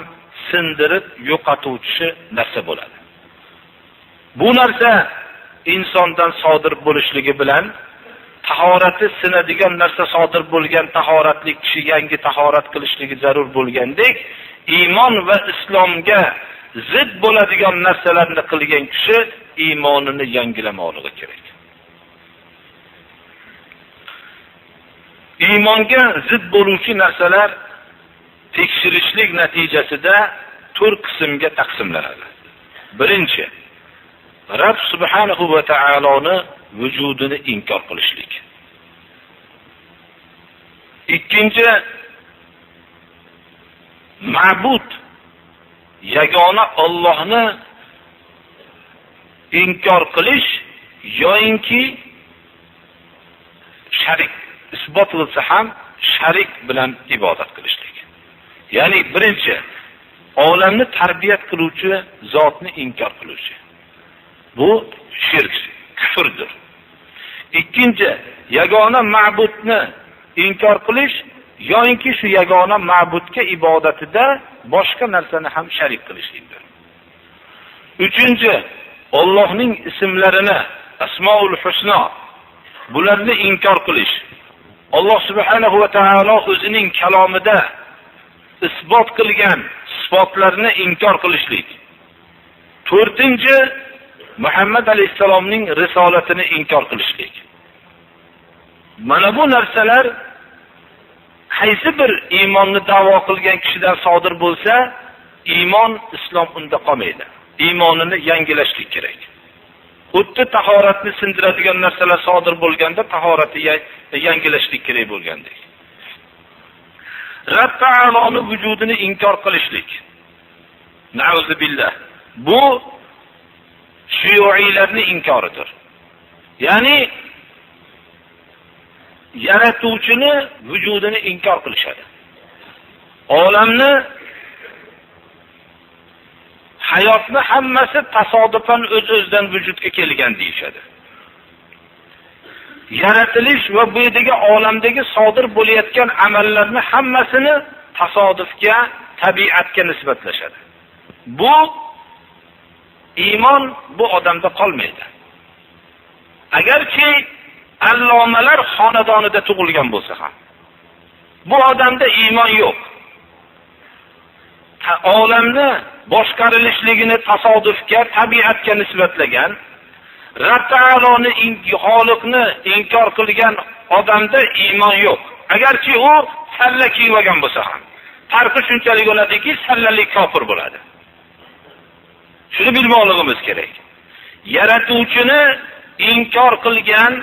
sindirib yo'qotuvchi narsa bo'ladi. Bu narsa insondan sodir bo'lishligi bilan tahorati sinadigan narsa sodir bo'lgan tahoratli kishi yangi tahorat qilishligi zarur bo'lgandek, iymon va islomga zid bo'ladigan narsalarni qilgan kishi iymonini yangilamoqligi kerak. Iymonga zid bo'luvchi narsalar tekshirishlik natijasida 4 qismga taqsimlanadi. Birinchi, Rabb subhanahu va taoloni vujudini inkor qilishlik. Ikkinchi, ma'bud yagona Allohni inkor qilish yoinki sharik isbot qilsa ham sharik bilan ibodat qilishlik. Ya'ni birinchi, olamni tarbiyat qiluvchi zotni inkor qiluvchi. Bu shirk, kufrdir. Ikkinchi, yagona ma'budni inkor qilish yoinki shu yagona ma'budga ibodatida boshqa narsani ham sharik qilishlikdir. Uchinchi, Allohning ismlarini, Asmaul Husna, bularni inkor qilish. Alloh subhanahu va taolo o'zining kalomida isbot qilgan sifatlarni inkor qilishlik. To'rtinchi, Muhammad alayhisalomning risolatini inkor qilishlik. Mana bu narsalar qaysi bir iymonni da'vo qilgan kishidan sodir bo'lsa, iymon, islom unda qolmaydi. Iymonini yangilashlik kerak. Xuddi tahoratni sindiradigan narsalar sodir bo'lganda tahoratni yangilashlik kerak bo'lgandek. Rabb taoloning vujudini inkor qilishlik. Na'uzu billah. Bu shiyuiylarning inkoridir. Ya'ni yaratuvchini vujudini inkor qilishadi. Olamni, hayotni hammasi tasodifan o'z-o'zidan vujudga kelgan deyishadi. Yaratilish va bu yerdagi olamdagi sodir bo'layotgan amallarni hammasini tasodifga, tabiatga nisbatlashadi. Bu iymon bu odamda qolmaydi. Agarki allomalar xonadonida tug'ilgan bo'lsa ham, bu odamda iymon yo'q. Olamni boshqarilishligini tasodifga, tabiatga nisbatlagan, Rabb taoloni xoliqni inkor qilgan odamda iymon yo'q. Agarchi u salla kiyib olgan bo'lsa ham, farqi shunchalik bo'ladiki, sallalik kofir bo'ladi. Shuni bilmoqligimiz kerak. Yaratuvchini inkor qilgan,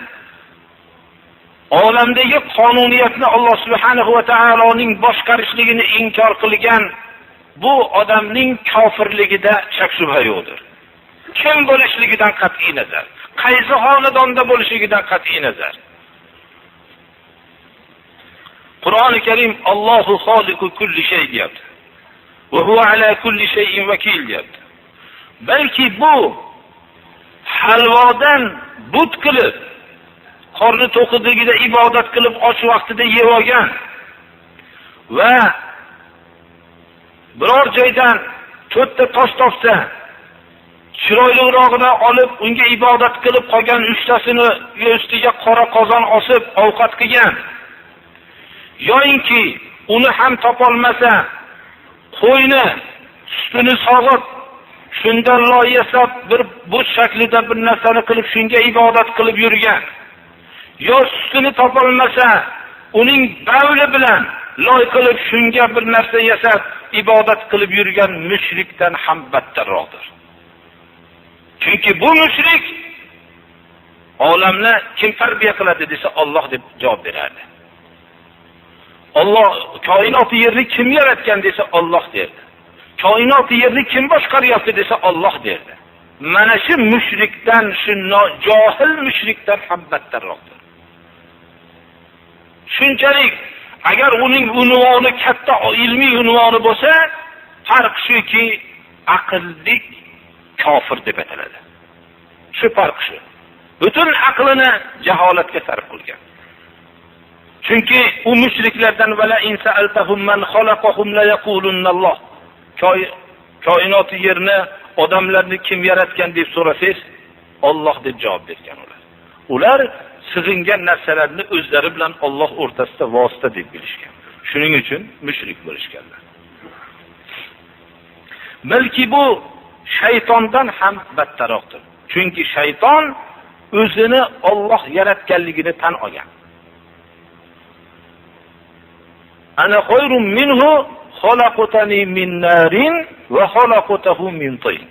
olamdagi qonuniyatni Alloh subhanahu va taoloning boshqarishligini inkor qilgan bu odamning kofirligida shak shubha yo'qdir. Kim bo'lishligidan qat'iy nazar, qaysi xonadonda bo'lishligidan qat'iy nazar. Qur'oni Karim Allohu xoliqu kulli shay deyapti. Va huwa ala kulli shay'in vakil deyapti. Balki bu halvodan but qilib, qorni to'qligida ibodat qilib, och vaqtida yeb olgan va biror joydan 4 ta tosh topsa, chiroyliroqni olib unga ibodat qilib qolgan 3 tasini ustiga qora qozon osib ovqat qilgan. Yo'inki uni ham topolmasa, qo'yni sutini sog'ib, shundan loy yasab bir bu shaklida bir narsani qilib shunga ibodat qilib yurgan. Yo sutini topolmasa, uning bavli bilan loy qilib shunga bir narsa yasab ibodat qilib yurgan mushrikdan ham battarroqdir. Chunki bu mushrik olamni kim tarbiya qiladi desa Alloh deb javob beradi. Alloh koinot yerni kim yaratgan desa Alloh derdi. Koinot yerni kim boshqaryapti desa Alloh derdi. Mana shu mushrikdan, shu johil mushrikdan ham battarroqdir. Shunchalik agar uning unvoni katta ilmiy unvoni bo'lsa, farq shuki aqllik kofir deb ataladi. Shu farq shu. Butun aqlini jaholatga sarf qilgan. Chunki u mushriklardan vala insa'altahum man khalaqahum la yaqulunalloh. Koinot yerni odamlarni kim yaratgan deb so'rasangiz, Alloh deb javob bergan ular. Ular sig'ingan narsalarni o'zlari bilan Alloh o'rtasida vosita deb bilishgan. Shuning uchun mushrik bo'lishganlar. Balki bu shaytondan ham battarroqdir. Chunki shayton o'zini Alloh yaratganligini tan olgan. Ana xayrun minhu xalaqtani min narin va xalaqtahu min tin.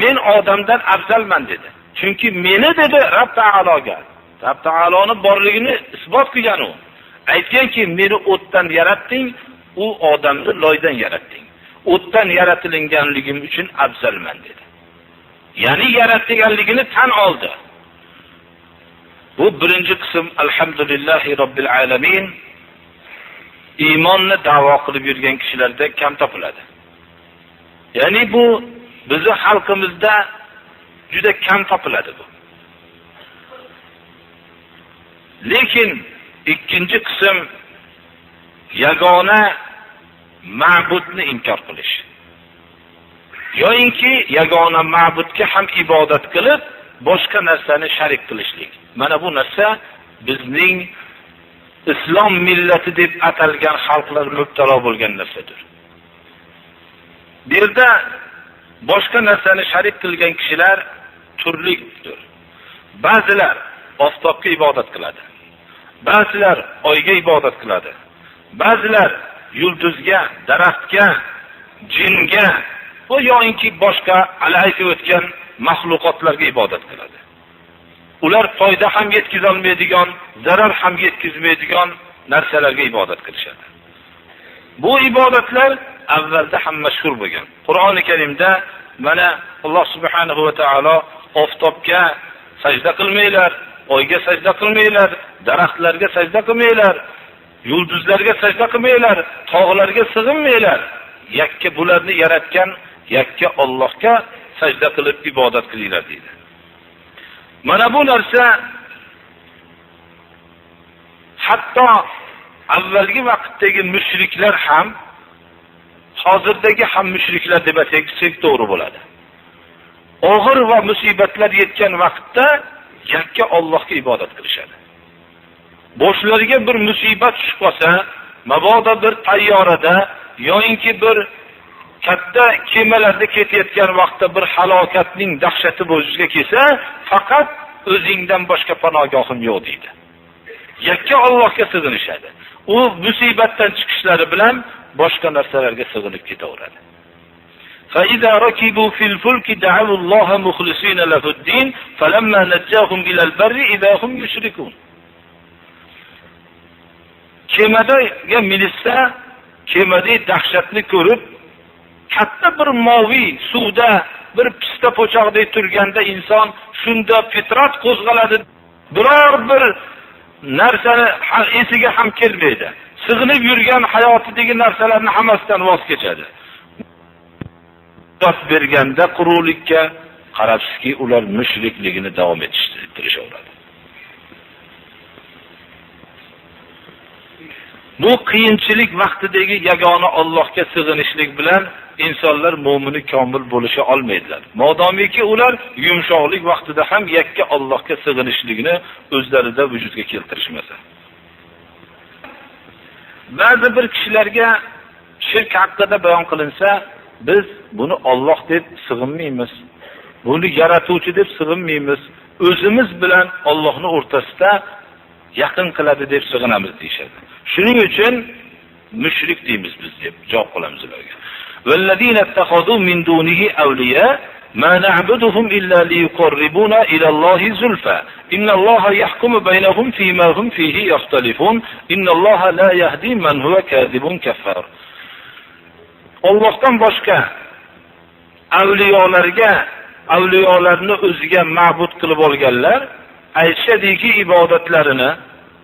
Men odamdan afzalman dedi. Chunki meni dedi Rabb taologa, Rabb taoloning borligini isbot qilgan u. Aytganki, meni o'tdan yaratding, u odamni loydan yaratding. O'tdan yaratilganligim uchun afzalman dedi. Ya'ni yaratilganligini tan oldi. Bu birinchi qism alhamdulillahi robbil alamin. Iymonni da'vo qilib yurgan kishilarda kam topiladi. Ya'ni bu bizning xalqimizda juda kam topiladi bu. Lekin ikkinchi qism yagona ma'budni inkor qilish. Yo'inki yagona ma'budga ham ibodat qilib, boshqa narsani sharik qilishlik. Mana bu narsa bizning islom millati deb atalgan xalqlar mubtalo bo'lgan narsadir. Bu yerda boshqa narsani sharik qilgan kishilar turlidir. Ba'zilar oftobga ibodat qiladi. Ba'zilar oyga ibodat qiladi. Ba'zilar yulduzga, daraxtga, jinga va yo'inki boshqa alayka o'tgan mahluqotlarga ibodat qiladi. Ular foyda ham yetkiza olmaydigan, zarar ham yetkazmaydigan narsalarga ibodat qilishadi. Bu ibodatlar avvalda ham mashhur bo'lgan. Qur'oni Karimda mana Alloh subhanahu va taolo oftobga sajda qilmanglar, oyga sajda qilmanglar, daraxtlarga sajda qilmanglar, yulduzlarga sajda qilmanglar, tog'larga sig'inmanglar. Yakka bularni yaratgan yakka Allohga sajda qilib ibodat qilinglar dedi. Mana bu narsa hatto avvalgi vaqtdagi mushriklar ham hozirdagi ham mushriklar deb aytsak to'g'ri bo'ladi. Og'ir va musibatlar yetgan vaqtda yakka Allohga ibodat qilishadi. Boshlariga bir musibat tushib qolsa, mabodo bir tayyorada yo'inki bir katta kemalarda ketayotgan vaqtda bir halokatning dahshati bo'lishiga kelsa, faqat o'zingdan boshqa panogohim yo'q deydi. Yakka Allohga sig'inishadi. U musibatdan chiqishlari bilan boshqa narsalarga sig'inib ketaveradi. فَإِذَا رَكِبُوا فِي الْفُلْكِ دَعَوُا اللَّهَ مُخْلِصِينَ لَهُ الدِّينَ فَلَمَّا نَجَّاهُمْ إِلَى الْبَرِّ إِذَا هُمْ يُشْرِكُونَ. Kemadaga minishsa, kemada dahshatni ko'rib, katta bir moviy suvda bir pista po'choqdek turganda inson shunda fitrat qo'zg'aladi. Biror bir narsani esiga ham kelmaydi. Sig'inib yurgan hayotidagi narsalarni hammasidan voz kechadi. Dod berganda quruqlikka qarabsizki, ular mushrikligini davom ettirishaveradi. Bu qiyinchilik vaqtidagi yagona Allohga sig'inishlik bilan insonlar mo'mini komil bo'lisha olmaydilar. Modomiki ular yumshoqlik vaqtida ham yakka Allohga sig'inishlikni o'zlarida vujudga keltirishmasa. Ba'zi bir kishilarga shirk haqida bayon qilinsa, biz buni Alloh deb sig'inmaymiz. Buni yaratuvchi deb sig'inmaymiz. O'zimiz bilan Allohning o'rtasida yaqin qiladi deb sig'inamiz deyshadi. Shuning uchun mushrik deymiz biz deb javob qilamiz ularga. Vallazina ittakhadhu min dunihi awliya ma na'buduhum illa liyuqarribuna ila Allohi zulfa. Innalloha yahkumu baynahum fima hum fihi yaxtalifun. Innalloha la yahdi man huwa kadhibun kaffar. Allohdan boshqa avliyolarni o'ziga ma'bud qilib olganlar aytishadiki, ibodatlarini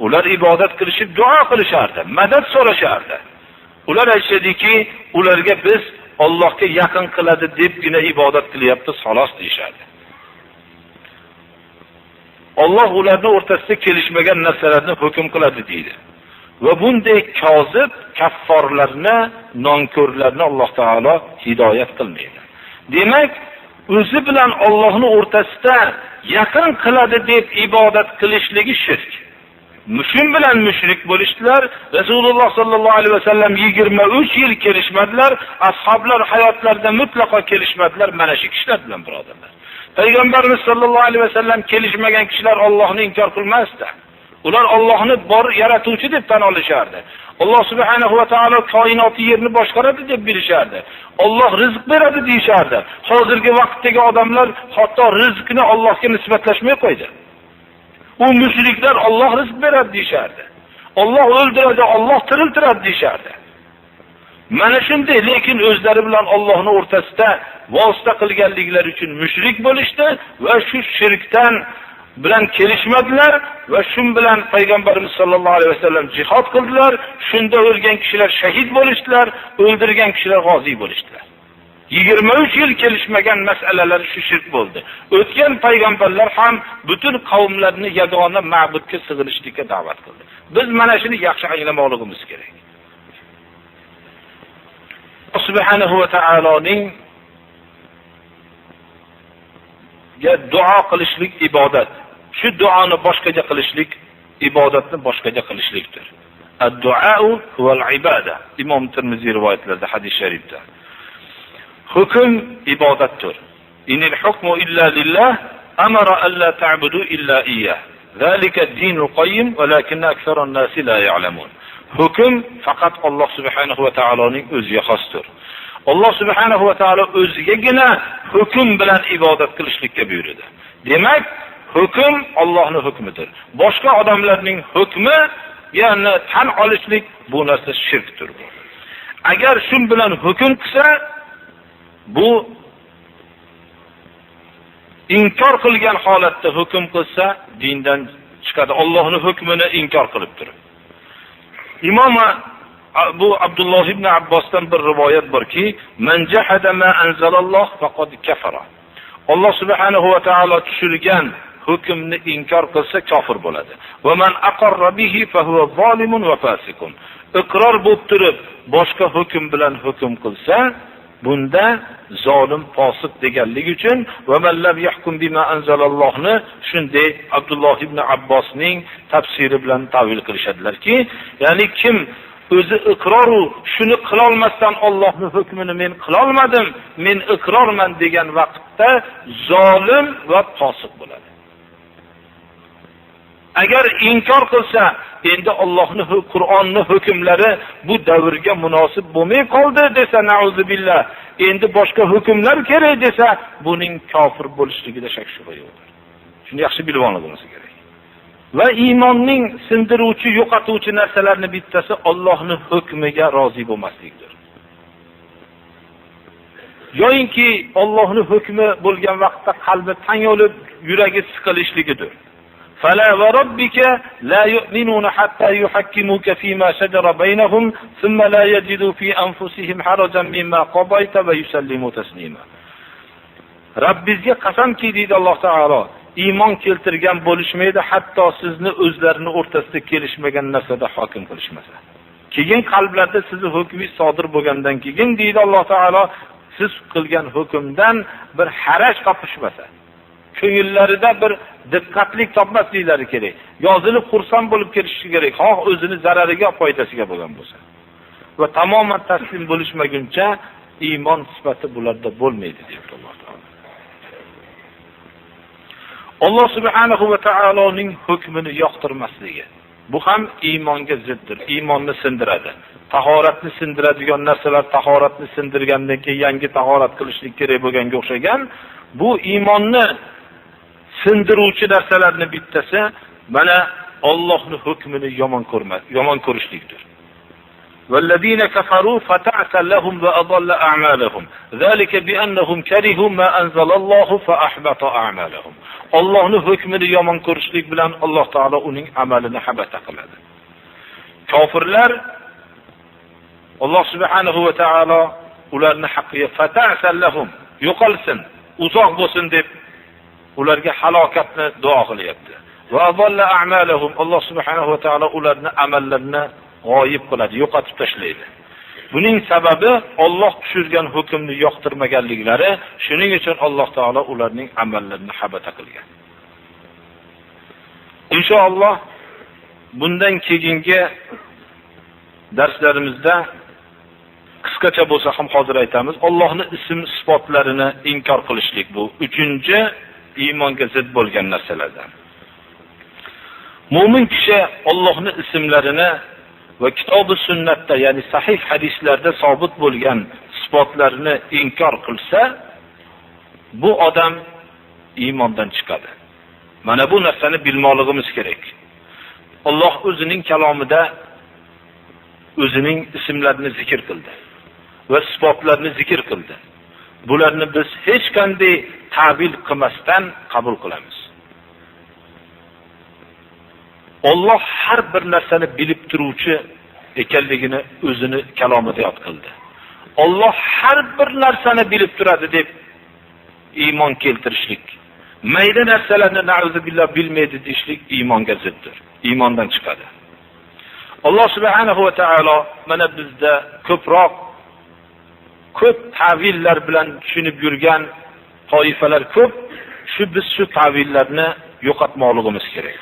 ular ibodat qilishib duo qilishardi, madad so'rashardi. Ular aytishadiki, ularga biz Allohga yaqin qiladi debgina ibodat qilyapmiz, xolos deyishardi. Alloh ularning o'rtasida kelishmagan narsalarni hukm qiladi deydi. va bunday kozib kafforlarni, nonko'rlarni Alloh taolo hidoyat qilmaydi. Demak, o'zi bilan Allohning o'rtasida yaqin qiladi deb ibodat qilishligi shirk. Mushrik bilan mushrik bo'lishdilar. Rasululloh sallallohu alayhi vasallam 23 yil kelishmadilar. Ashoblar hayotlarida mutlaqo kelishmadilar mana shu kishilar bilan birodarlar. Payg'ambarimiz sallallohu alayhi vasallam kelishmagan kishilar Allohni inkor qilmasdi. Ular Allohni bor yaratuvchi deb tan olishardi. Alloh subhanahu va taolo koinotni yerni boshqaradi deb bilishardi. Alloh rizq beradi deyishardi. Hozirgi vaqtdagi odamlar hatto rizqni Allohga nisbatlashmay qo'ydi. U mushriklar Alloh rizq beradi deyishardi. Alloh o'ldiradi, Alloh tiriltiradi deyishardi. Mana shunday, lekin o'zlari bilan Allohning o'rtasida vosita qilganliklari uchun mushrik bo'lishdi va shu shirkdan bilan kelishmadilar va shun bilan payg'ambarimiz sollallohu alayhi vasallam jihad qildilar. Shunda o'lgan kishilar shahid bo'lishdilar, o'ldirgan kishilar g'ozi bo'lishdilar. 23 yil kelishmagan masalalar shu shirk bo'ldi. O'tgan payg'ambarlar ham butun qavmlarni yagona ma'budga sig'inishlikka da'vat qildi. Biz mana shuni yaxshi anglamoqligimiz kerak. Subhanahu va taoloning duo qilishlik ibodat. Shu duoni boshqacha qilishlik ibodatni boshqacha qilishlikdir. Ad-du'a'u huval ibada. Imom Tirmiziy rivoyatlarida hadis sharifda. Hukm ibodatdir. Inil hukmu illa lillah amara alla ta'budu illa iyyah. Zalika ad-dinul qayyim walakin aktharun nas la ya'lamun. Hukm faqat Alloh subhanahu va taoloning o'ziga xosdir. Alloh subhanahu va taolo o'zigagina hukm bilan ibodat qilishlikka buyurdi. Demak, hukm Allohning hukmidir. Boshqa odamlarning hukmi, ya'ni tan olishlik bu narsa shirkdir. Agar shun bilan hukm qilsa, bu inkor qilgan holatda hukm qilsa, dindan chiqadi. Allohning hukmini inkor qilib turib. Imom bu Abdulloh ibn Abbosdan bir rivoyat borki, "Man jahada ma anzalalloh faqad kafara." Alloh subhanahu va taolo tushirgan hukmni inkor qilsa kofir bo'ladi. "Va man aqarra bihi fa huwa zolimun va fasiqun." Iqror bo'lib turib boshqa hukm bilan hukm qilsa, bunda zolim, fosiq deganligi uchun "Va man lam yahkum bima anzalallohni" shunday Abdulloh ibn Abbosning tafsiri bilan ta'vil qilishadilarki, ya'ni kim o'zi iqroru shuni qila olmasdan Allohning hukmini men qila olmadim, men iqrorman degan vaqtda zolim va fosiq bo'ladi. Agar inkor qilsa, endi Allohning Qur'onning hukmlari bu davrga munosib bo'lmay qoldi desa, nauzubillah, endi boshqa hukmlar kerak desa, buning kofir bo'lishligida shak shubha yo'qdir. Shuni yaxshi bilib olishimiz kerak. Va iymonning sindiruvchi, yo'qotuvchi narsalarning bittasi Allohning hukmiga rozi bo'lmaslikdir. Yo'inki Allohning hukmi bo'lgan vaqtda qalbi tang olib, yuragi siqilishligidir. Fala va robbika la yu'minuna hatta yuhakkimuka fima shajara baynahum thumma la yajidu fi anfusihim harajan mimma qadayta va yusallimu taslima. Rabbingizga qasamki deydi Alloh taolo, iymon keltirgan bo'lishmaydi hatto sizni o'zlarini o'rtasida kelishmagan narsada hokim qilishmasa. Keyin qalblarda sizning hukmingiz sodir bo'lgandan keyin deydi Alloh taolo, siz qilgan hukmdan bir haraj topishmasa, ko'ngillarida bir diqqatlik topmasliklari kerak. Yozilib xursand bo'lib kelishi kerak, xoh o'zini zarariga, foydasiga bo'lgan bo'lsa. Va tamoman taslim bo'lishmaguncha iymon sifati bularda bo'lmaydi deydi Alloh taolo. Alloh subhanahu va taoloning hukmini yoqtirmasligi bu ham iymonga ziddir. Iymonni sindiradi. Tahoratni sindiradigan narsalar tahoratni sindirgandan keyin yangi tahorat qilishlik kerak bo'lganga o'xshagan, bu iymonni sindiruvchi narsalarning bittasi mana Allohning hukmini yomon ko'rishlikdir. والذين كفروا فتعسى لهم وأضل أعمالهم ذلك بأنهم كرهوا ما أنزل الله فأحبط أعمالهم. Allohning hukmini yomon ko'rishlik bilan Alloh taolo uning amalini habata qiladi. Kofirlar Alloh subhanahu va taolo ularni haqqiga fata'sal lahum, yo'qolsin, uzoq bo'lsin deb ularga halokatni duo qilyapti. Va adalla a'malahum, Alloh subhanahu va taolo ularni amallarini g'oyib qiladi, yo'qotib tashlaydi. Buning sababi Alloh tushirgan hukmni yoqtirmaganliklari, shuning uchun Alloh taolo ularning amallarini habata qilgan. Inshaalloh bundan keyingi darslarimizda qisqacha bo'lsa ham hozir aytamiz, Allohning ism sifatlarini inkor qilishlik bu 3-chi iymonga zid bo'lgan narsalardan. Mo'min kishi Allohning ismlarini va kitob-u sunnatda, ya'ni sahih hadislarda sabit bo'lgan sifatlarini inkor qilsa, bu odam iymondan chiqadi. Mana bu narsani bilmoqligimiz kerak. Alloh o'zining kalomida o'zining ismlarini zikr qildi va sifatlarini zikr qildi. Bularni biz hech qanday ta'bil qilmasdan qabul qilamiz. Alloh har bir narsani bilib turuvchi ekanligini o'zini kalomida yod qildi. Alloh har bir narsani bilib turadi deb iymon keltirishlik, mayda narsalarni na'uzubillah bilmaydi deyishlik iymonga ziddir. Iymondan chiqadi. Alloh subhanahu va taolo mana bizda ko'p ta'villar bilan tushunib yurgan toifalar ko'p. Biz shu ta'villarni yo'qotmoqligimiz kerak.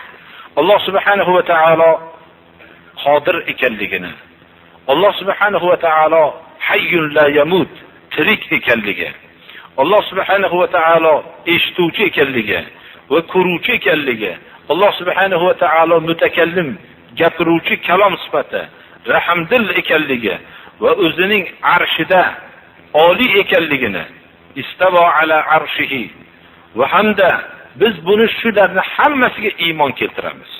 Alloh subhanahu va taolo qodir ekanligini, Alloh subhanahu va taolo hayyun la yamut, tirik ekanligi, Alloh subhanahu va taolo eshituvchi ekanligi va ko'ruvchi ekanligi, Alloh subhanahu va taolo mutakallim, gapiruvchi kalom sifati, rahmdil ekanligi va o'zining arshida oliy ekanligini, istavo ala arshihi va hamda biz buni shularni hammasiga iymon keltiramiz.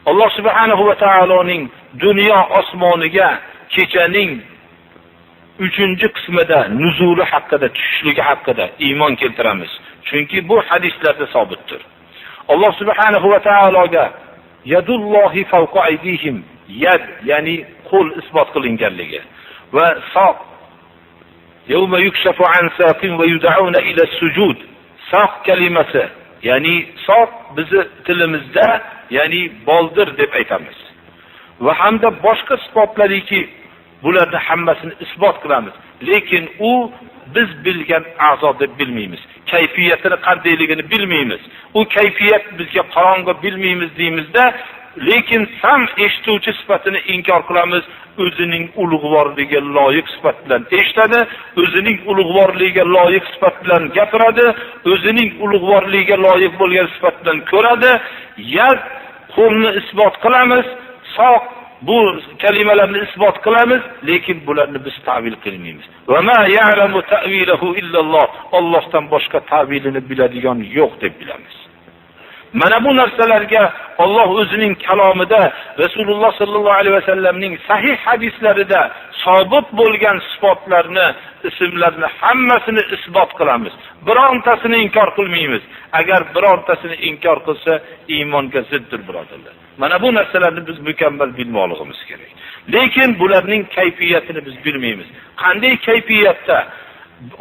Alloh subhanahu va taoloning dunyo osmoniga kechaning 3-qismida nuzuli haqida, tushishligi haqida iymon keltiramiz. Chunki bu hadislarda sabitdir. Alloh subhanahu va taologa yadullohi fawqa aydihim, yad ya'ni qo'l isbot qilinganligi va soq yawma yukshafu an saqin va yud'auna ila sujud, soq kalimasi ya'ni soq bizi tilimizda ya'ni boldir deb aytamiz. Va hamda boshqa sifatlariki bularni hammasini isbot qilamiz. Lekin u biz bilgan a'zo deb bilmaymiz. Kayfiyatini qandayligini bilmaymiz. U kayfiyat bizga qorong'i bilmaymiz deymizda, lekin sam eshituvchi sifatini inkor qilamiz. O'zining ulug'vorligiga loyiq sifat bilan eshitadi, o'zining ulug'vorligiga loyiq sifat bilan gapiradi, o'zining ulug'vorligiga loyiq bo'lgan sifat bilan ko'radi. Yad qo'lni isbot qilamiz, soq bu kalimalarni isbot qilamiz, lekin bularni biz ta'vil qilmaymiz. Va ma ya'lamu ta'wilahu illalloh. Allohdan boshqa ta'vilini biladigan yo'q deb bilamiz. Mana bu narsalarga Alloh o'zining kalomida, Rasululloh sallallohu alayhi vasallamning sahih hadislarida sabit bo'lgan sifatlarni, ismlarni hammasini isbot qilamiz. Birontasini inkor qilmaymiz. Agar birontasini inkor qilsa, iymonga ziddir, birodarlar. Mana bu narsalarni biz mukammal bilmoqligimiz kerak. Lekin bularning kayfiyatini biz bilmaymiz. Qanday kayfiyatda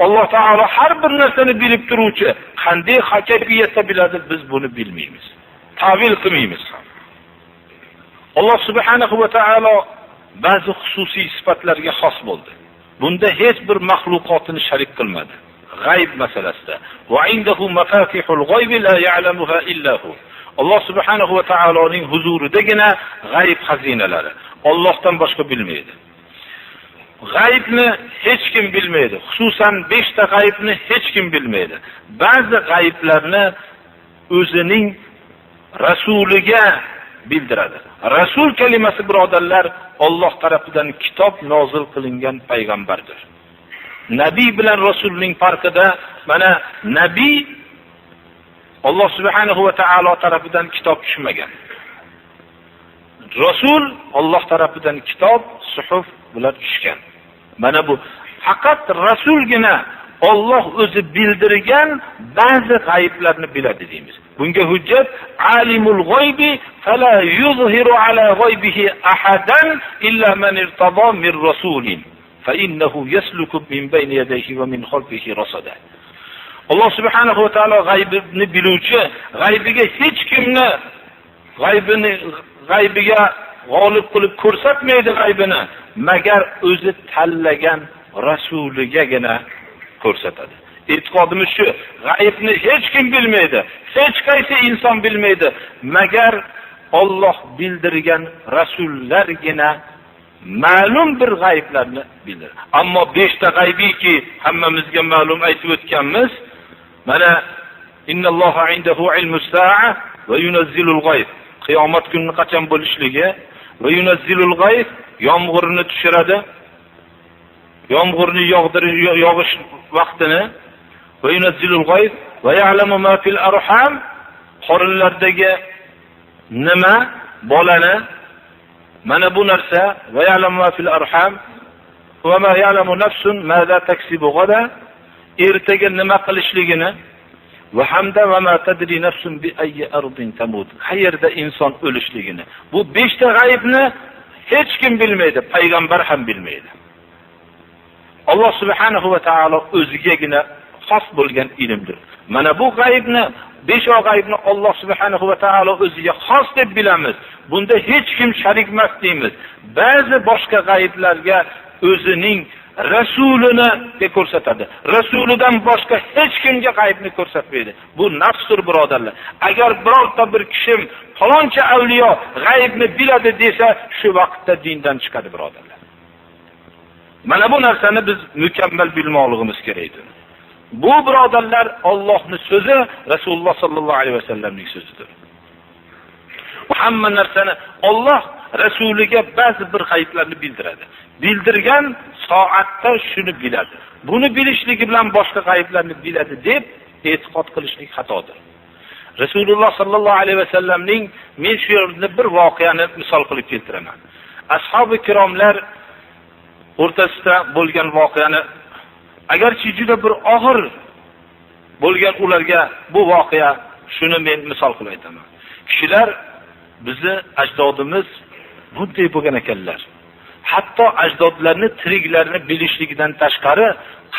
Alloh taolo har bir narsani bilib turuvchi, qanday kayfiyatda biladi, biz buni bilmaymiz. Ta'vil qilmaymiz. Alloh subhanahu va taolo ba'zi xususiy sifatlarga xos bo'ldi. Bunda hech bir mahluqotini sharik qilmadi. G'ayb masalasida. Va indahu mafatihul g'aybi la ya'lamuha illa hu. Alloh subhanahu va taoloning huzuridagina g'ayb xazinalari. Allohdan boshqa bilmaydi. G'aybni hech kim bilmaydi. Xususan 5 ta g'aybni hech kim bilmaydi. Ba'zi g'ayblarni o'zining rasuliga bildiradi. Rasul kalimasi, birodarlar, Alloh tarafidan kitob nozil qilingan payg'ambardir. Nabiy bilan rasulning farqida, mana nabiy Alloh subhanahu va taolo tarafidan kitob tushmagan. Rasul Alloh tarafidan kitob, suhuf bular tushgan. Mana bu faqat rasulgina Alloh o'zi bildirgan ba'zi g'ayblarni biladi deymiz. Bunga hujjat alimul g'aybi fala yuzhiru ala g'aybihi ahadan illa man irtada min rasulin fa innahu yasluku min bayni yadayhi va min khalfihi rasada. Alloh subhanahu va taolo g'aybni biluvchi, g'aybiga hech kimni g'aybiga g'olib qilib ko'rsatmaydi g'aybini, magar o'zi tanlagan rasuligagina ko'rsatadi. E'tiqodimiz shu, g'aybni hech kim bilmaydi, hech qaysi inson bilmaydi, magar Alloh bildirgan rasullargina ma'lum bir g'ayblarni bildir. Ammo 5 ta g'aybiki hammamizga ma'lum aytib o'tganmiz. Mana innalloha indahu ilmus sa'a va yunazzilul g'ayb. Qiyomat kuni qachon bo'lishligi va yunazzilul g'ayb, yomg'irni tushiradi. Yomg'irni yog'ish vaqtini va yunazzilul g'ayb va ya'lamu ma fil arham, qorinlardagi nima bolani, mana bu narsa va ya'lamu ma fil arham va ma ya'lamu nafsun madha taksibu g'ada, ertaga nima qilishligini va hamda va ma tadri nafsun bi ayyi ardin tamut, qayerda inson o'lishligini. Bu 5 ta g'aybni hech kim bilmaydi, payg'ambar ham bilmaydi. Alloh subhanahu va taolo o'zigagina xos bo'lgan ilmdir. Mana bu g'aybni, 5 g'aybni Alloh subhanahu va taolo o'ziga xos deb bilamiz. Bunda hech kim sharik emas deymiz. Ba'zi boshqa g'ayblarga o'zining rasulini ko'rsatadi. Rasulidan boshqa hech kimga g'aybni ko'rsatmaydi. Bu nafsdir, birodarlar. Agar birorta bir kishi faloncha avliyo g'aybni biladi desa, shu vaqtda dindan chiqadi, birodarlar. Mana bu narsani biz mukammal bilmoqligimiz kerak. Bu birodarlar Allohning so'zi, Rasululloh sallallohu alayhi vasallamning so'zidir. Hamma narsani Alloh rasuliga ba'zi bir g'ayblarni bildiradi. Bildirgan soatda shuni biladi. Buni bilishligi bilan boshqa g'ayblarni biladi deb e'tiqod qilishlik xatodir. Rasululloh sallallohu alayhi vasallamning, men shu yerda bir voqeani misol qilib keltiraman. Ashabi kiromlar o'rtasida bo'lgan voqeani, agarchi juda bir og'ir bo'lgan ularga bu voqea, shuni men misol qilib aytaman. Kishilar, bizni ajdodimiz bunday bo'lgan ekanlar. Hatto ajdodlarni tiriklarini bilishligidan tashqari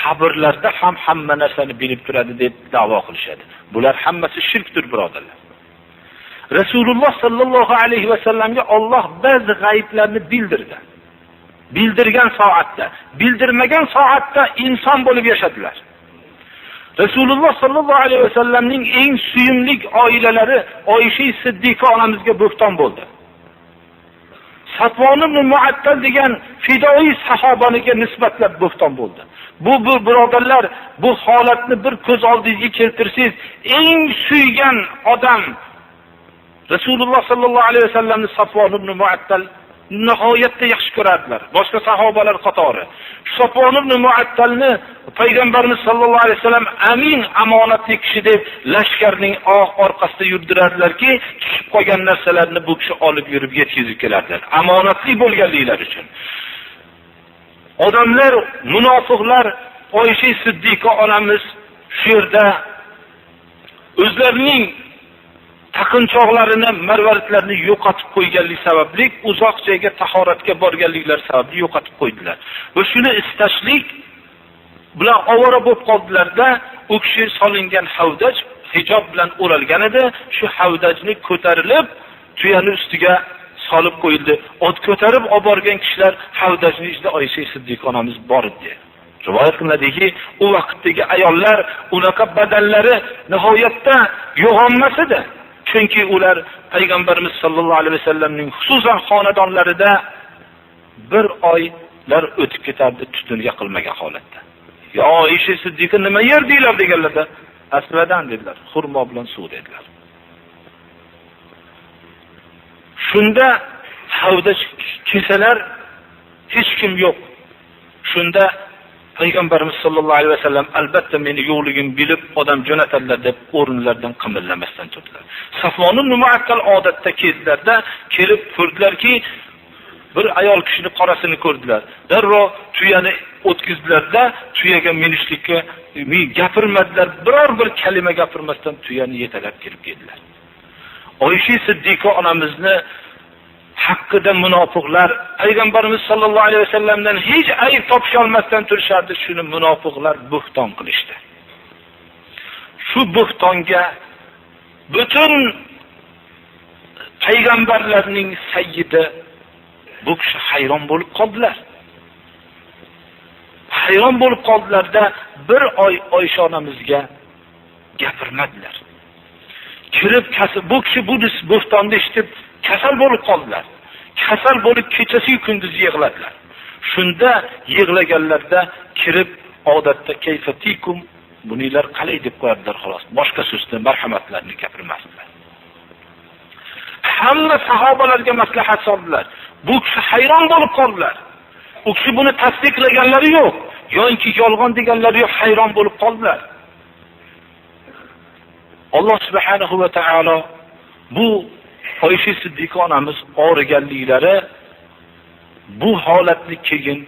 qabrlarda ham hamma narsani bilib turadi deb da'vo qilishadi. Bular hammasi shirkdir, birodarlar. Rasululloh sallallohu alayhi vasallamga Alloh ba'zi g'ayblarni bildirdi. Bildirgan soatda, bildirmagan soatda inson bo'lib yashadilar. Rasululloh sallallohu alayhi vasallamning eng suyumli oilalari Oysha Siddiqa onamizga bo'xton bo'ldi. Safvon ibn Mu'attal degan fidoi sahobaniga nisbatlab bo'xton bo'ldi. Bu birodarlar, bu holatni bir ko'z oldingizga keltirsangiz, eng suygan odam Rasululloh sallallohu alayhi vasallamni Safvon ibn Mu'attal nihoyatda yaxshi ko'rardilar. Boshqa sahobalar qatori. Safvon ibn Mu'attalni payg'ambarimiz sallallohu alayhi vasallam amin, omonatli kishi deb lashkarning orqasida yurdirardilarki, tushib qolgan narsalarni bu kishi olib yurib yetkazib kelardilar. Omonatli bo'lganliklari uchun. Odamlar, munofiqlar, Oysha Siddiqa onamiz shu yerda o'zlarining taqinchoqlarini, marvaritlarini yo'qotib qo'yganlik sababli uzoq joyga tahoratga borganliklari sababli yo'qotib qo'ydilar. Va shuni istashlik bilan ovora bo'lib qoldilarda, u kishi solingan havdaj hijob bilan o'ralgan edi. Shu havdajni ko'tarilib tuyani ustiga solib qo'yildi. Ot ko'tarib olib borgan kishilar havdajning ichida Oysha Siddiqa onamiz bor edi. Rivoyat qilinadiki, u vaqtdagi ayollar unaqa badanlari nihoyatda yo'g'onmas edi. Chunki ular payg'ambarimiz sallallohu alayhi vasallamning xususan xonadonlarida bir oylar o'tib ketardi tutun yoqilmagan holatda. "Ya Oysha Siddiqa nima yerdinglar?" deganlarda, "Asvadan" dedilar, "xurmo bilan suv" dedilar. Shunda havda kesalar hech kim yo'q. Shunda payg'ambarimiz sallallohu alayhi vasallam albatta meni yo'qligim bilib odam jo'natadilar deb o'rinlardan qimirlamasdan turdilar. Safvon ibn Mu'attal odatda keldilarda, kelib ko'rdilarki, bir ayol kishini qorasini ko'rdilar. Darrov tuyani o'tkizdilarda, tuyaga minishlikka gapirmadilar, biror bir kalima gapirmasdan tuyani yetalab kelib keldilar. Oysha Siddiqa onamizni haqqida munofiqlar payg'ambarimiz sallallohu alayhi vasallamdan hech ayb topisha olmasdan turishardi. Shuni munofiqlar bo'xton qilishdi. Shu bo'xtonga butun payg'ambarlarning sayyidi Bu kishi hayron bo'lib qoldilar. Hayron bo'lib qoldilarda bir oy Oysha onamizga gapirmadilar. Kirib bu kishi bu bo'ftonni eshitib kasal bo'lib qoldilar. Kasal bo'lib kechasi kunduz yig'ladilar. Shunda yig'laganlarda kirib odatda kayfatikum bunilar qalay deb qo'yadilar xolos. Boshqa so'zda marhamatlarini gapirmasdilar. Hamma sahobalarga maslahat soldilar. Bu kishi hayron bo'lib qoldilar. U kishi buni tasdiqlaganlari yo'q, yoki yolg'on deganlari yo'q, hayron bo'lib qoldilar. Alloh subhanahu va taolo bu Oysha Siddiqa onamiz og'riganliklari bu holatni keyin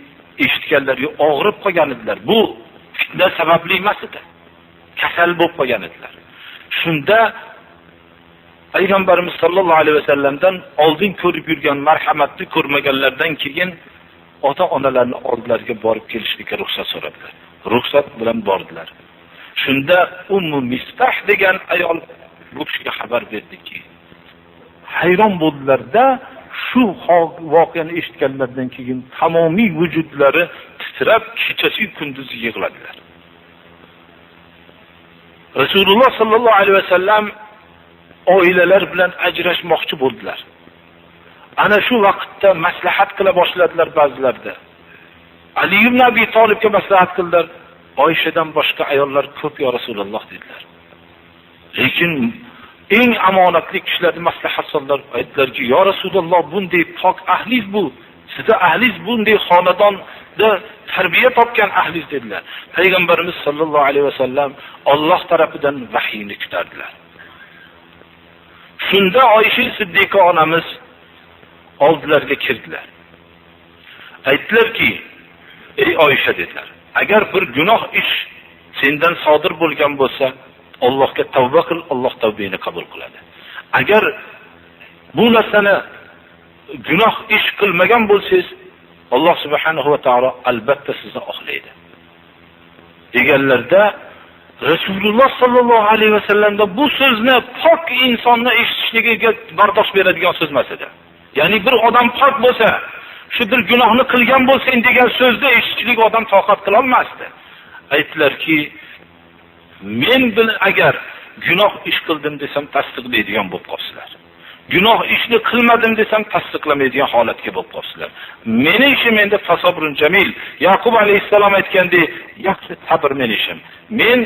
eshitganlarga og'rib qolgan edilar. Bu fitna sababli emas edi. Kasal bo'lib qolgan edilar. Shunda Payg'ambarimiz sollallohu alayhi vasallamdan oldin ko'rib yurgan marhamatni ko'rmaganlardan keyin ota-onalarning oldilariga borib kelishlikka ruxsat so'radilar. Ruxsat bilan bordilar. Shunda Ummu Mistah degan ayol bu kishiga xabar berdiki, hayron bo'ldilarda, shu voqeani eshitganlardan keyin tamomiy vujudlari titrab, kechasi kunduz yig'ladilar. Rasululloh sollallohu alayhi vasallam oilalar bilan ajrashmoqchi bo'ldilar. Ana shu vaqtda maslahat qila boshladilar ba'zilarda. Ali ibn Abi Talibga maslahat qildilar. Oyshadan boshqa ayollar ko'p ya Rasululloh dedilar. Lekin eng omonatli kishilarga maslahat soldilar. Aytdilarki, "Ya Rasululloh, bunday pok ahliz bu. Siz ahliz bunday xonadonda tarbiya topgan ahliz" dedilar. Payg'ambarimiz sollallohu alayhi vasallam Alloh tarafidan vahiyni kutardilar. Shunda Oysha Siddiqa onamiz oldilariga kirdilar. Aytdilarki, "Ey Oysha" dedilar, "agar bir gunoh ish sendan sodir bo'lgan bo'lsa, Allohga tavba qil, Alloh tavbangni qabul qiladi. Agar bu narsani gunoh ish qilmagan bo'lsangiz, Alloh subhanahu va taolo albatta sizni oqlaydi." Deganlarda Rasululloh sallallohu alayhi vasallamda bu so'zni pok insonni eshitishligiga bardosh beradigan so'z emas edi. Ya'ni bir odam pok bo'lsa, shu bir gunohni qilgan bo'lsang degan so'zni eshitishlik odam toqat qila olmasdi. Aytdilarki, "Men agar gunoh ish qildim desam tasdiqlaydigan bo'lib qolsizlar. Gunoh ishni qilmadim desam tasdiqlamaydigan holatga bo'lib qolsizlar. Meni ishim endi fasobrun jamil. Yaqub alayhissalom aytgandek, yaxshi sabr meni ishim. Men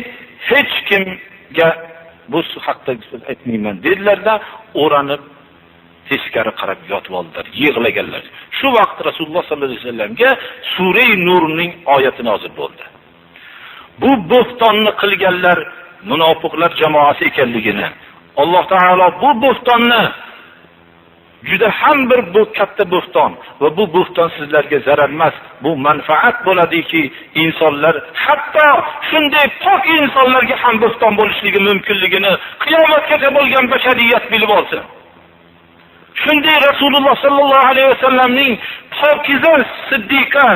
hech kimga bu haqda so'z aytmayman" dedilarda, o'ranib teskari qarab yotib oldilar, yig'laganlar. Shu vaqt Rasululloh sollallohu alayhi vasallamga Sura Nurning oyati nozil bo'ldi. Bu bo'ftonni qilganlar munofiqlar jamoasi ekanligini, Alloh taolo bu bo'ftonni juda ham bu katta bo'fton va bu bo'fton sizlarga zarar emas, bu manfaat bo'ladiki, insonlar hatto shunday pok insonlarga ham bo'fton bo'lishligi mumkinligini qiyomatgacha bo'lgan bashariyat bilib olsin. Shunday Rasululloh sallallohu alayhi vasallamning pokiza siddiqa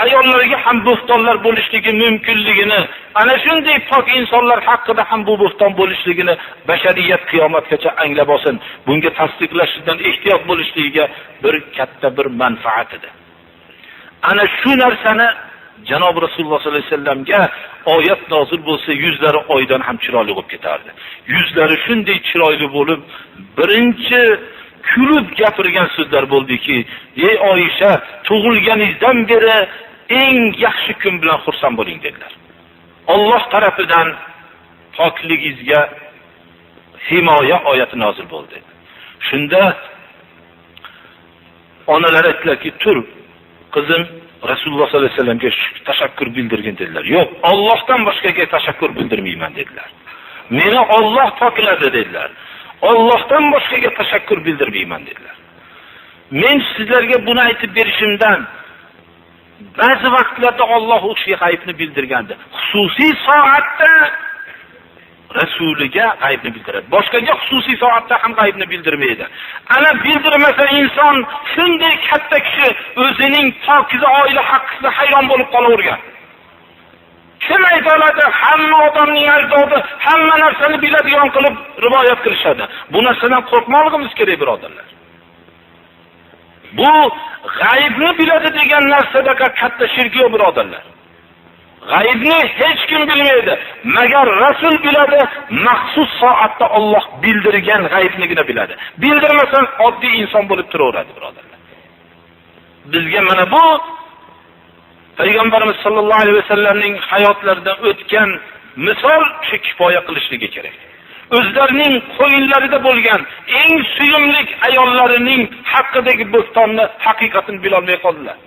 ayollarga ham bo'ftonlar bo'lishligi mumkinligini, ana shunday pok insonlar haqida ham bu bo'fton bo'lishligini bashariyat qiyomatgacha anglab olsin. Bunga tasdiqlashdan ehtiyot bo'lishligiga bir katta bir manfaat edi. Ana shu narsani Janob Rasululloh sollallohu alayhi vasallamga oyat nozil bo'lsa, yuzlari oydan ham chiroyli bo'lib ketardi. Yuzlari shunday chiroyli bo'lib, birinchi kulib gapirgan so'zlar bo'ldiki, "Ey Oysha, tug'ilganingizdan beri eng yaxshi kun bilan xursand bo'ling" dedilar. Alloh tarafidan pokligingizga himoya oyati nozil bo'ldi. Shunda onalar aytdilarki, "Tur, qizim, Rasululloh sollallohu alayhi vasallamga tashakkur bildirgin" dedilar. "Yo'q, Allohdan boshqaga tashakkur bildirmayman" dedilar. "Meni Alloh pokladi" dedilar. "Allohdan boshqaga tashakkur bildirmayman" dedilar. Men sizlarga buni aytib berishimdan ba'zi vaqtlarda Alloh u kishiga g'aybni bildirgandi. Xususiy soatda rasuliga g'aybni bildiradi. Boshqaga xususiy soatda ham g'aybni bildirmaydi. Ana bildirmasa inson shunday katta kishi o'zining pokiza oila haqida hayron bo'lib qolavergan. Kim ayta oladi? Hamma odamning ajdodi hamma narsani biladigan qilib rivoyat qilishadi. Bu narsadan qo'rqmoqligimiz kerak, birodarlar. Bu g'aybni biladi degan narsadaqa katta shirk yo'q, birodarlar. G'aybni hech kim bilmaydi, magar Rasul biladi, maxsus soatda Alloh bildirgan g'aybnigina biladi. Bildirmasan oddiy inson bo'lib turaveradi, birodarlar. Bizga mana bu Payg'ambarimiz sollallohu alayhi vasallamning hayotlaridan o'tgan misol shu kifoya qilishligi kerak. O'zlarining qo'yinlarida bo'lgan eng suyumli ayollarining haqidagi bo'stonni haqiqatini bila olmay qoldilar.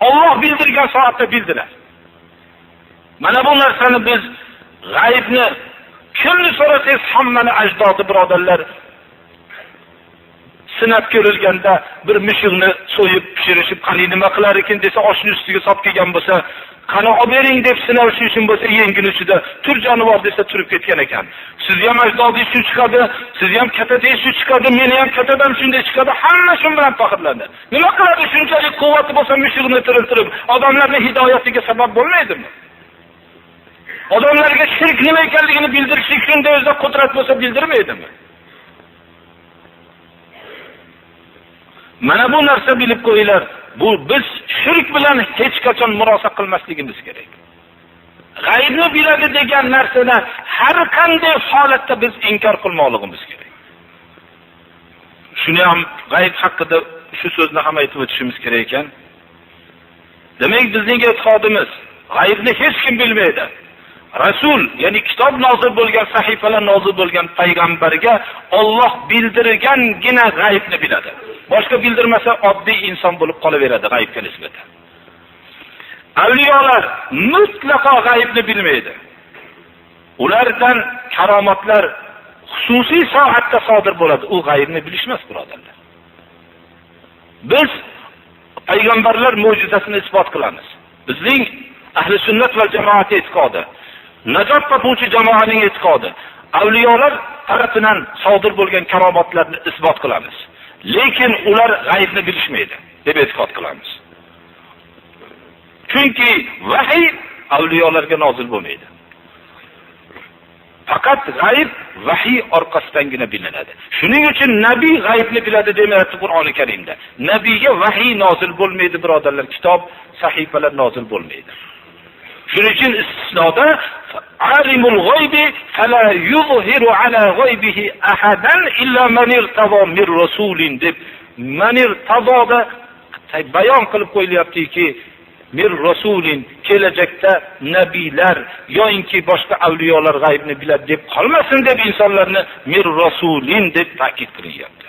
Alloh bildirgan soatda bildilar. Mana bu narsani biz g'aybni kimni so'rasangiz hammani ajdodi, birodarlar, sinab ko'rilganda bir mushukni so'yib pishirishib qani nima qilar ekan desa, oshni ustiga solib kelgan bo'lsa, qani olib bering deb sinavish uchun bo'lsa, yengini ichida tur jonivor desa turib ketgan ekan. Siz ham ajdodingiz shu chiqadi, siz ham katadangiz shu chiqadi, meni ham katadan shunday chiqadi, hamma shu bilan faxrlanadi. Nima qiladi shunchalik quvvati bo'lsa mushukni tiriltirib, odamlarning hidoyatiga sabab bo'lmaydimi? Odamlarga shirk nima ekanligini bildirish uchun o'zida qudrat bo'lsa bildirmaydimi? Mana bu narsa bilib qo'yinglar. Bu biz shirk bilan hech qachon murosa qilmasligimiz kerak. G'aybni biladi degan narsani har qanday holatda biz inkor qilmoqligimiz kerak. Shuni ham g'ayb haqida shu so'zni ham aytib o'tishimiz kerak ekan. Demak, bizning e'tiqodimiz g'aybni hech kim bilmaydi. Rasul, ya'ni kitob nozil bo'lgan, sahifalar nozil bo'lgan payg'ambarga Alloh bildirgangina g'aybni biladi. Boshqa bildirmasa oddiy inson bo'lib qolaveradi g'aybga nisbatan. Avliyolar mutlaqo g'aybni bilmaydi. Ulardan karomatlar xususiy soatda sodir bo'ladi. U g'aybni bilishmas, birodarlar. Biz payg'ambarlar mo'jizasini isbot qilamiz. Bizning ahli sunnat va jamoat e'tiqodi, najot topuvchi jamoaning e'tiqodi, avliyolar tarafidan sodir bo'lgan karomatlarni isbot qilamiz. Lekin ular g'aybni bilishmaydi deb e'tiqod qilamiz. Chunki vahiy avliyolarga nozil bo'lmaydi. Faqat g'ayb vahiy orqasidangina bilinadi. Shuning uchun nabiy g'aybni biladi demayapti Qur'oni Karimda. Nabiyga vahiy nozil bo'lmaydi, birodarlar, kitob, sahifalar nozil bo'lmaydi. Shuning uchun istisnoda alimul g'aybi fala yuzhiru ala g'aybihi ahadan illa man irtado min rasulin deb man irtadoda bayon qilib qo'yilyaptiki, mir rasulin, kelajakda nabiylar yoinki boshqa avliyolar g'aybni biladi deb qolmasin deb insonlarni mir rasulin deb ta'kid qilyapti.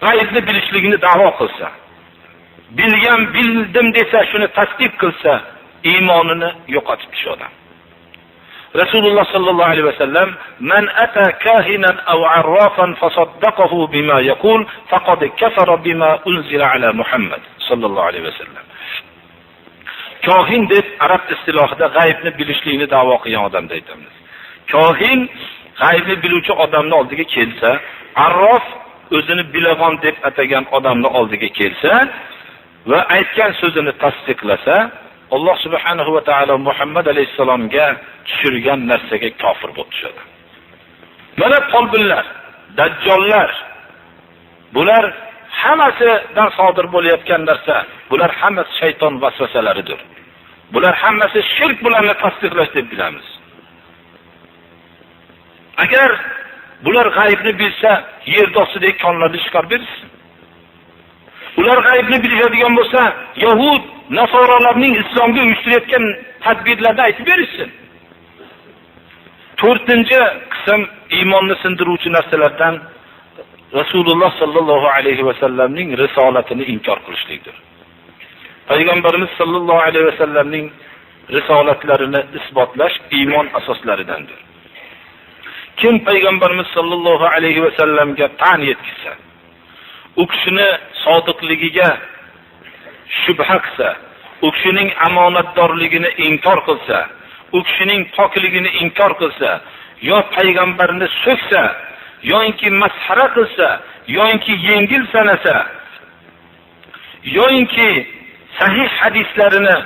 G'aybni bilishligini da'vo qilsa, bildim desa, shuni tasdiq qilsa, iymonini yo'qotib tushadi odam. Rasululloh sallallohu alayhi vasallam man ata kahinan aw arrafan fasaddaqahu bima yaqul faqad kafara bima unzila ala Muhammad sallallohu alayhi vasallam. Kohin deb arab istilohida g'aybni bilishlikni da'vo qilgan odamni aytamiz. Kohin g'aybni biluvchi odamni oldiga kelsa, arrof o'zini bilagon deb atagan odamni oldiga kelsa va aytgan so'zini tasdiqlasa, Alloh subhanahu va taolo Muhammad alayhisalomga tushirgan narsaga kofir bo'lib tushadi. Mana folbinlar, dajjollar, bular hammasidan sodir bo'layotgan narsa, bular hammasi shayton vasvasalaridir. Bular hammasi shirk bularni tasdiqlash deb bilamiz. Agar bular g'aybni bilsa, yerda ostidagi konlarni chiqarib bersin. Ular g'aybni biladigan bo'lsa, Yahud, Nasoralarning islomga uyushtirayotgan tadbirlarni aytib berishsin. 4-qism iymonni sindiruvchi narsalardan Rasululloh sallallohu alayhi vasallamning risolatini inkor qilishlikdir. Payg'ambarimiz sallallohu alayhi vasallamning risolatlarini isbotlash iymon asoslaridandir. Kim payg'ambarimiz sallallohu alayhi vasallamga tan yetkazsa, u kishini sodiqligiga shubha qilsa, u kishining omonatdorligini inkor qilsa, u kishining pokligini inkor qilsa, yo payg'ambarni so'ksa, yoki masxara qilsa, yoki yengil sanasa, yoki sahih hadislarini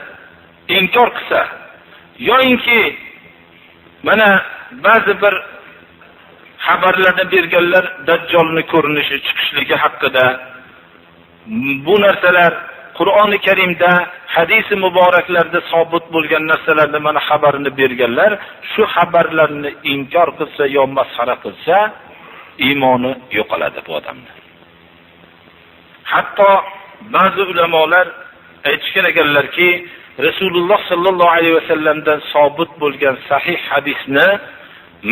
inkor qilsa, yoki mana ba'zi bir xabarlarni berganlar Dajjolning ko'rinishi chiqishligi haqida. Bu narsalar Qur'oni Karimda, hadisi muboraklarda sabit bo'lgan narsalarni mana xabarini berganlar, shu xabarlarni inkor qilsa yo masxara qilsa, iymoni yo'qoladi bu odamning. Hatto ba'zi ulamolar aytishgan ekanlarki, Rasululloh sallallohu alayhi vasallamdan sabit bo'lgan sahih hadisni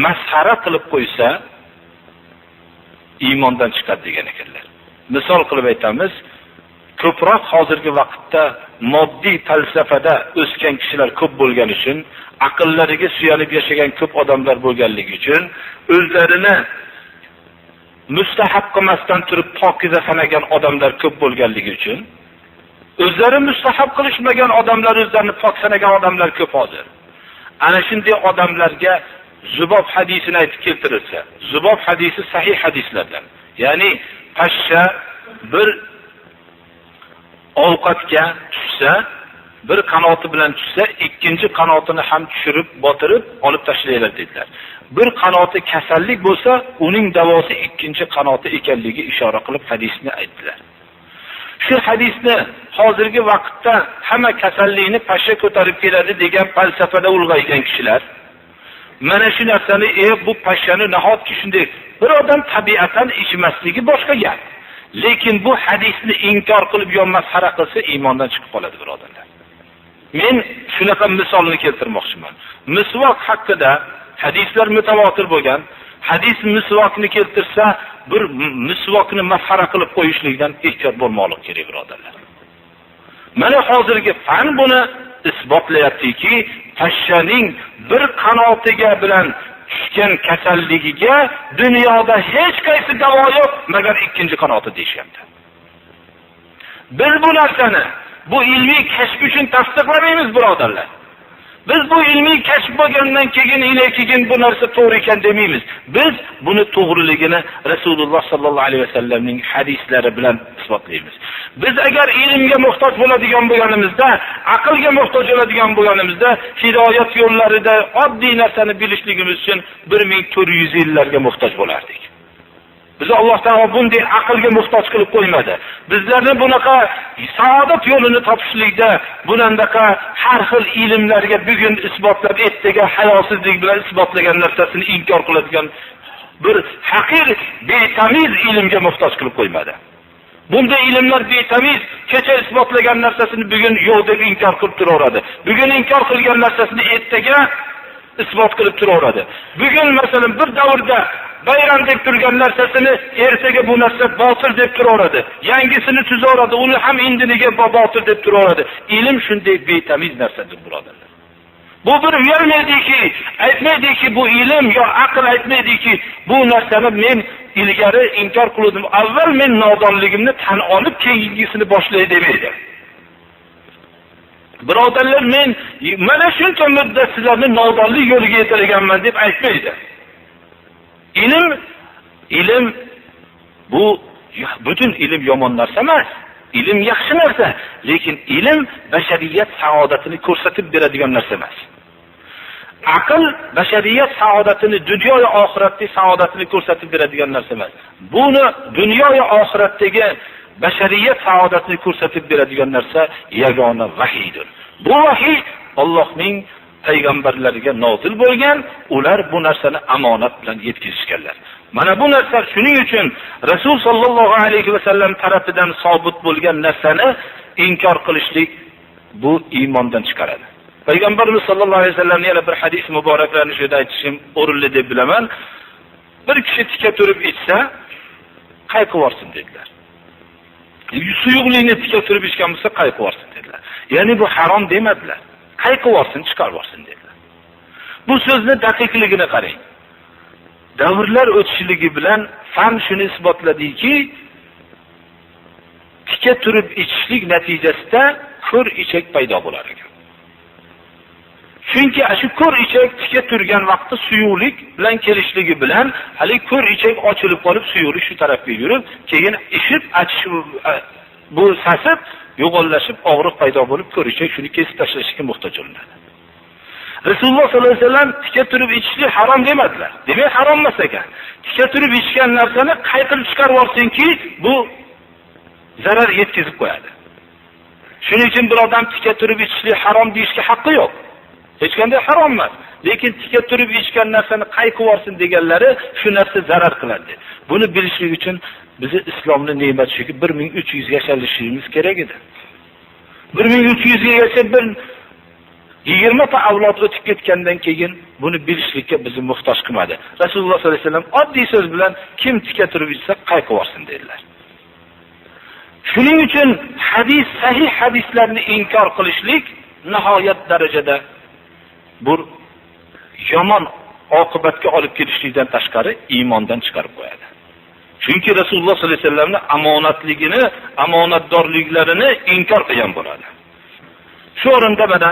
masxara qilib qo'ysa, iymondan chiqadi degan ekanlar. Misol qilib aytamiz, ko'proq hozirgi vaqtda moddiy falsafada o'sgan kishilar ko'p bo'lgani uchun, aqllariga suyanib yashagan ko'p odamlar bo'lganligi uchun, o'zlarini mustahab qilmasdan turib pokiza sanagan odamlar ko'p bo'lganligi uchun, o'zlari mustahab qilishmagan odamlar, o'zlarini pok sanagan odamlar ko'p hozir. Ana shunday odamlarga Zubob hadisini aytib keltirilsa, Zubob hadisi sahih hadislardan. Ya'ni pashsha bir ovqatga tushsa, bir qanoti bilan tushsa, ikkinchi qanotini ham tushirib, botirib, olib tashlaylar dedilar. Bir qanoti kasallik bo'lsa, uning davosi ikkinchi qanoti ekanligi ishora qilib hadisni aytdilar. Shu hadisni hozirgi vaqtda hamma kasallikni pashsha ko'tarib keladi degan falsafada ulg'aygan kishilar mana shu narsani, bu pashshani nahotki shunday bir odam tabiatan ichmasligi boshqa gap. Lekin bu hadisni inkor qilib yo masxara qilsa iymondan chiqib qoladi birodarlar. Men shunaqa misolni keltirmoqchiman. Misvok haqida hadislar mutavotir bo'lgan. Hadis misvokni keltirsa, bir misvokni masxara qilib qo'yishlikdan ehtiyot bo'lmoqlik kerak birodarlar. Mana hozirgi fan buni isbotlayaptiki, pashshaning bir qanotiga bilan tushgan kasalligiga dunyoda hech qaysi davo yo'q, magar ikkinchi qanoti deyishyapti. Biz bu narsani, bu ilmiy kashf uchun tasdiqlamaymiz birodarlar. Biz bu ilmiy kashf bo'lgandan keyin bu narsa to'g'ri ekan demaymiz. Biz buni to'g'riligini Rasululloh sallallohu alayhi vasallamning hadislari bilan isbotlaymiz. Biz agar ilmga muhtoj bo'ladigan bo'lganimizda, aqlga muhtoj bo'ladigan bo'lganimizda, hidoyat yo'llarida oddiy narsani bilishligimiz uchun 1400 yillarga muhtoj bo'lardik. Biz Alloh taolo bunday aqlga muhtoj qilib qo'ymadi. Bizlarni bunaqa saodat yo'lini topishlikda, bunaqa har xil ilmlarga bugun isbotlab, ertaga hayosizlik bilan isbotlagan narsasini inkor qiladigan bir haqir, betamiz ilmga muhtoj qilib qo'ymadi. Bunday ilmlar betamiz, kecha isbotlagan narsasini bugun yo'q deb inkor qilib turaveradi. Bugun inkor qilgan narsasini ertaga isbot qilib turaveradi. Bugun masalan bir davrda bayram deb turgan narsasini ertaga bu narsa botil deb turaveradi. Yangisini tuzaveradi, uni ham indiniga botil deb turaveradi. Ilm shunday betamiz narsadir birodarlar. Bu bir uyalmaydiki, aytmaydiki bu ilm yo aql aytmaydiki, bu narsani men ilgari inkor qildim. Avval men nodonligimni tan olib keyingisini boshlay demaydi. Birodarlar, men mana shuncha muddat sizlarni nodonlik yo'liga yetarganman deb aytmaydi. Ilm bu butun ilm yomon narsa emas. Ilm yaxshi narsa, lekin ilm bashariyat saodatini ko'rsatib beradigan narsa emas. Aql bashariyat saodatini, dunyo va oxiratdagi saodatini ko'rsatib beradigan narsa emas. Buni dunyo va oxiratdagi bashariyat saodatini ko'rsatib beradigan narsa yagona vahiydir. Bu vahiy Allohning payg'ambarlariga nozil bo'lgan, ular bu narsani amonat bilan yetkazishganlar. Mana bu narsa shuning uchun Rasul sallallohu alayhi vasallam tarafidan sabit bo'lgan narsani inkor qilishlik bu iymondan chiqaradi. Payg'ambarimiz sallallohu alayhi vasallam yana bir hadis muboraklarni shu yerda aytishim o'rinli deb bilaman. Bir kishi tika turib ichsa, qayqib dedilar. Suyuqlikni tika turib ichgan bo'lsa qayqib dedilar. Ya'ni bu harom demadilar. Qayqib chiqarib yorsin dedilar. Bu so'zni daqiqligini qarang. Davrlar o'tishligi bilan fan shuni isbotladiki, tika turib ichishlik natijasida ko'r ichak paydo bo'lar ekan. Chunki shu ko'r ichak tika turgan vaqtda suyuqlik bilan kelishligi bilan hali ko'r ichak ochilib qolib, suyuqlik shu tarafga yurib, keyin ishib achishib bu sasib yo'g'onlashib og'riq paydo bo'lib, ko'r ichak shuni kesib tashlashga muhtoj bo'ladi. Rasululloh sollallohu alayhi vasallam tika turib ichishlik harom demadilar. Demak, harom emas ekan. Tika turib ichgan narsani qaytirib chiqarib olsinki, bu zarar yetkazib qo'yadi. Shuning uchun bir odam tika turib ichishlik harom deyishga haqqi yo'q. Hech qanday harom emas. Lekin tika turib ichgan narsani qayqib olsin deganlari shu narsa zarar qiladi. Buni bilishlik uchun bizni islomning ne'mati shuki 1300 yashashimiz kerak edi. 1300 yilgacha bir 20 ta avlod o'tib ketgandan keyin buni bilishlikka bizni muhtoj qilmadi. Rasululloh sollallohu alayhi vasallam oddiy so'z bilan kim tika turib ichsa qayqib olsin dedilar. Shuning uchun sahih hadislarni inkor qilishlik nihoyat darajada bu yomon oqibatga olib kelishlikdan tashqari iymondan chiqarib qo'yadi. Chunki Rasululloh sollallohu alayhi vasallamning omonatligini, omonatdorliklarini inkor qilgan bo'ladi. Shu o'rinda mana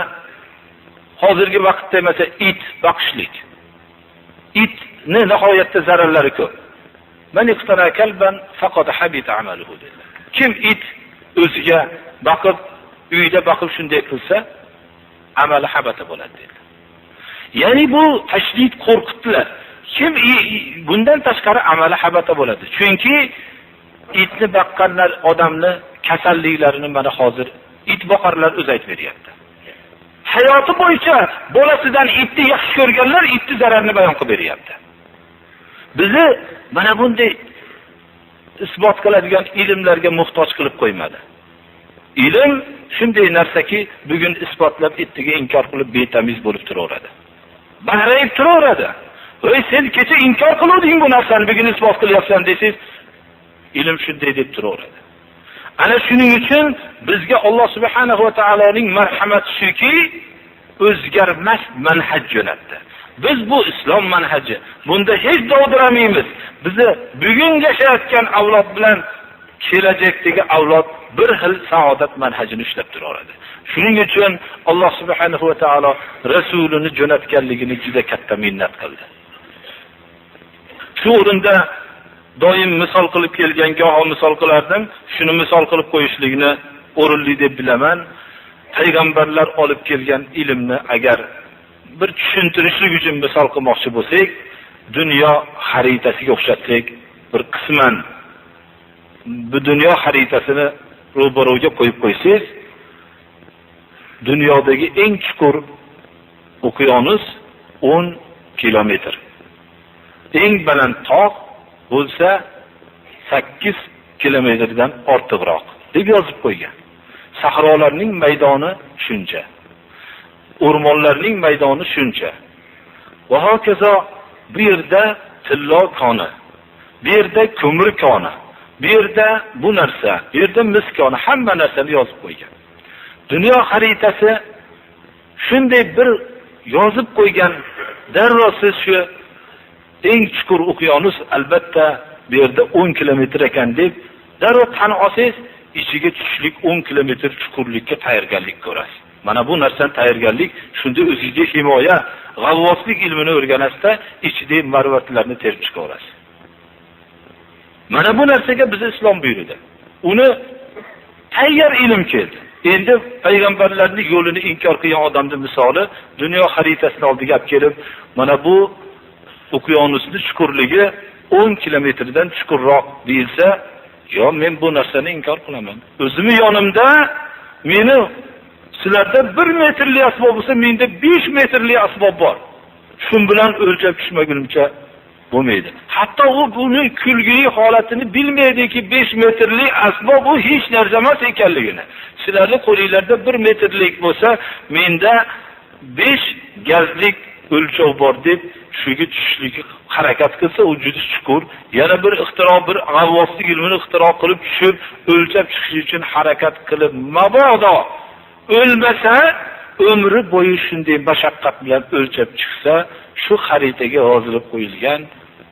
hozirgi vaqtda mesela it boqishlik. Itni nihoyatda zararlari ko'p. Man iqtara kalban faqad habita amaluhu dedilar. Kim it o'ziga boqib, uyda boqib shunday qilsa, amali habata bo'ladi dedilar. Ya'ni bu tashdid qo'rqitdilar. Kim bundan tashqari amali habata bo'ladi. Chunki itni boqqanlar odamni kasalliklarini mana hozir it boqarlar o'zi aytib beryapti. Hayoti bo'yicha bolasidan itni yaxshi ko'rganlar itni zararini bayon qilib beryapti. Bizni mana bunday isbot qiladigan ilmlarga muhtoj qilib qo'ymadi. Ilm shunday narsaki, bugun isbotlab ittiga inkor qilib betamiz bo'lib turaveradi. Bahrayib turaveradi. Voy sen kecha inkor qiluvding bu narsani, bugun isbot qilyapsan desiz, ilm shunday deb turaveradi. Ana shuning uchun bizga Alloh subhanahu va taoloning marhamati shuki, o'zgarmas manhaj jo'natdi. Biz bu islom manhaji, bunda hech dovdiramaymiz. Bizni bugun yashayotgan avlod bilan kelajakdagi avlod bir xil saodat manhajini ushlab turaveradi. Shuning uchun Alloh subhanahu va taolo rasulini jo'natganligini juda katta minnat qildi. Shu o'rinda doim misol qilib kelgan goho misol qilardim, shuni misol qilib qo'yishlikni o'rinli deb bilaman. Payg'ambarlar olib kelgan ilmni agar bir tushuntirishlik uchun misol qilmoqchi bo'lsak, dunyo xaritasiga o'xshatsak, bir qisman bu dunyo xaritasini ro'baro'ga qo'yib qo'ysangiz, dunyodagi eng chuqur okeanus 10 kilometr. Eng baland tog' bo'lsa 8 kilometrdan ortiqroq deb yozib qo'ygan. Sahrolarning maydoni shuncha. O'rmonlarning maydoni shuncha. Va hokazo bu yerda tillo koni, bu yerda ko'mir koni, bu yerda bu narsa, bu yerda mis koni, hamma narsani yozib qo'ygan. Dunyo xaritasi shunday bir yozib qo'ygan, darrov siz shu eng chuqur okeanus albatta bu yerda 10 kilometr ekan deb darrov tan olsangiz, ichiga tushishlik 10 kilometr chuqurlikka tayyorgarlik ko'rasiz. Mana bu narsadan tayyorgarlik, shunda o'zingizga himoya, g'avvoslik ilmini o'rganasizda, ichidagi marvaratlarni terib chiqarasiz. Mana bu narsaga biz islom buyurdi. Uni tayyor ilm keldi. Endi payg'ambarlarning yo'lini inkor qilgan odamning misoli dunyo xaritasini oldiga olib kelib, mana bu okeanusning chuqurligi 10 kilometrdan chuqurroq deyilsa, yo men bu narsani inkor qilaman. O'zimni yonimda meni sizlarda 1 metrli asbob bo'lsa, menda 5 metrli asbob bor. Shun bilan o'lchab tushmagunimcha bo'lmaydi. Hatto u buni kulgili holatini bilmaydiki, 5 metrli asbob u hech narsa emas ekanligini. Sizlarning qo'lingizda 1 metrlik bo'lsa, menda 5 gazlik o'lchov bor deb shuga tushishlikka harakat qilsa, u juda chuqur. Yana bir ixtiro, bir g'avvoslik ilmini ixtiro qilib tushib, o'lchab chiqish uchun harakat qilib, mabodo o'lmasa, umri bo'yi shunday mashaqqat bilan o'lchab chiqsa, shu xaritaga yozilib qo'yilgan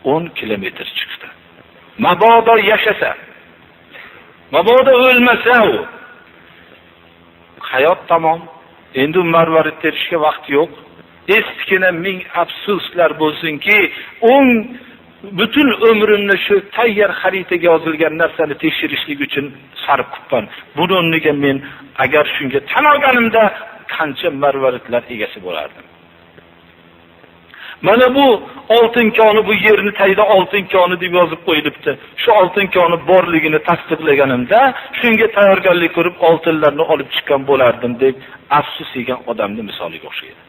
10 kilometr chiqdi. Mabodo yashasa, mabodo o'lmasa, u hayot tamom. Endi marvarid terishga vaqt yo'q. Eskina ming afsuslar bo'lsinki, butun umrimni shu tayyor xaritaga yozilgan narsani tekshirishlik uchun sarf qildim. Buni o'rniga men agar shunga tan olganimda qancha marvaridlar egasi bo'lardim. Mana bu oltin koni, bu yerni tagida oltin koni deb yozib qo'yilibdi. Shu oltin koni borligini tasdiqlaganimda, shunga tayyorgarlik ko'rib oltinlarni olib chiqqan bo'lardim deb afsus yegan odamning misoliga o'xshaydi.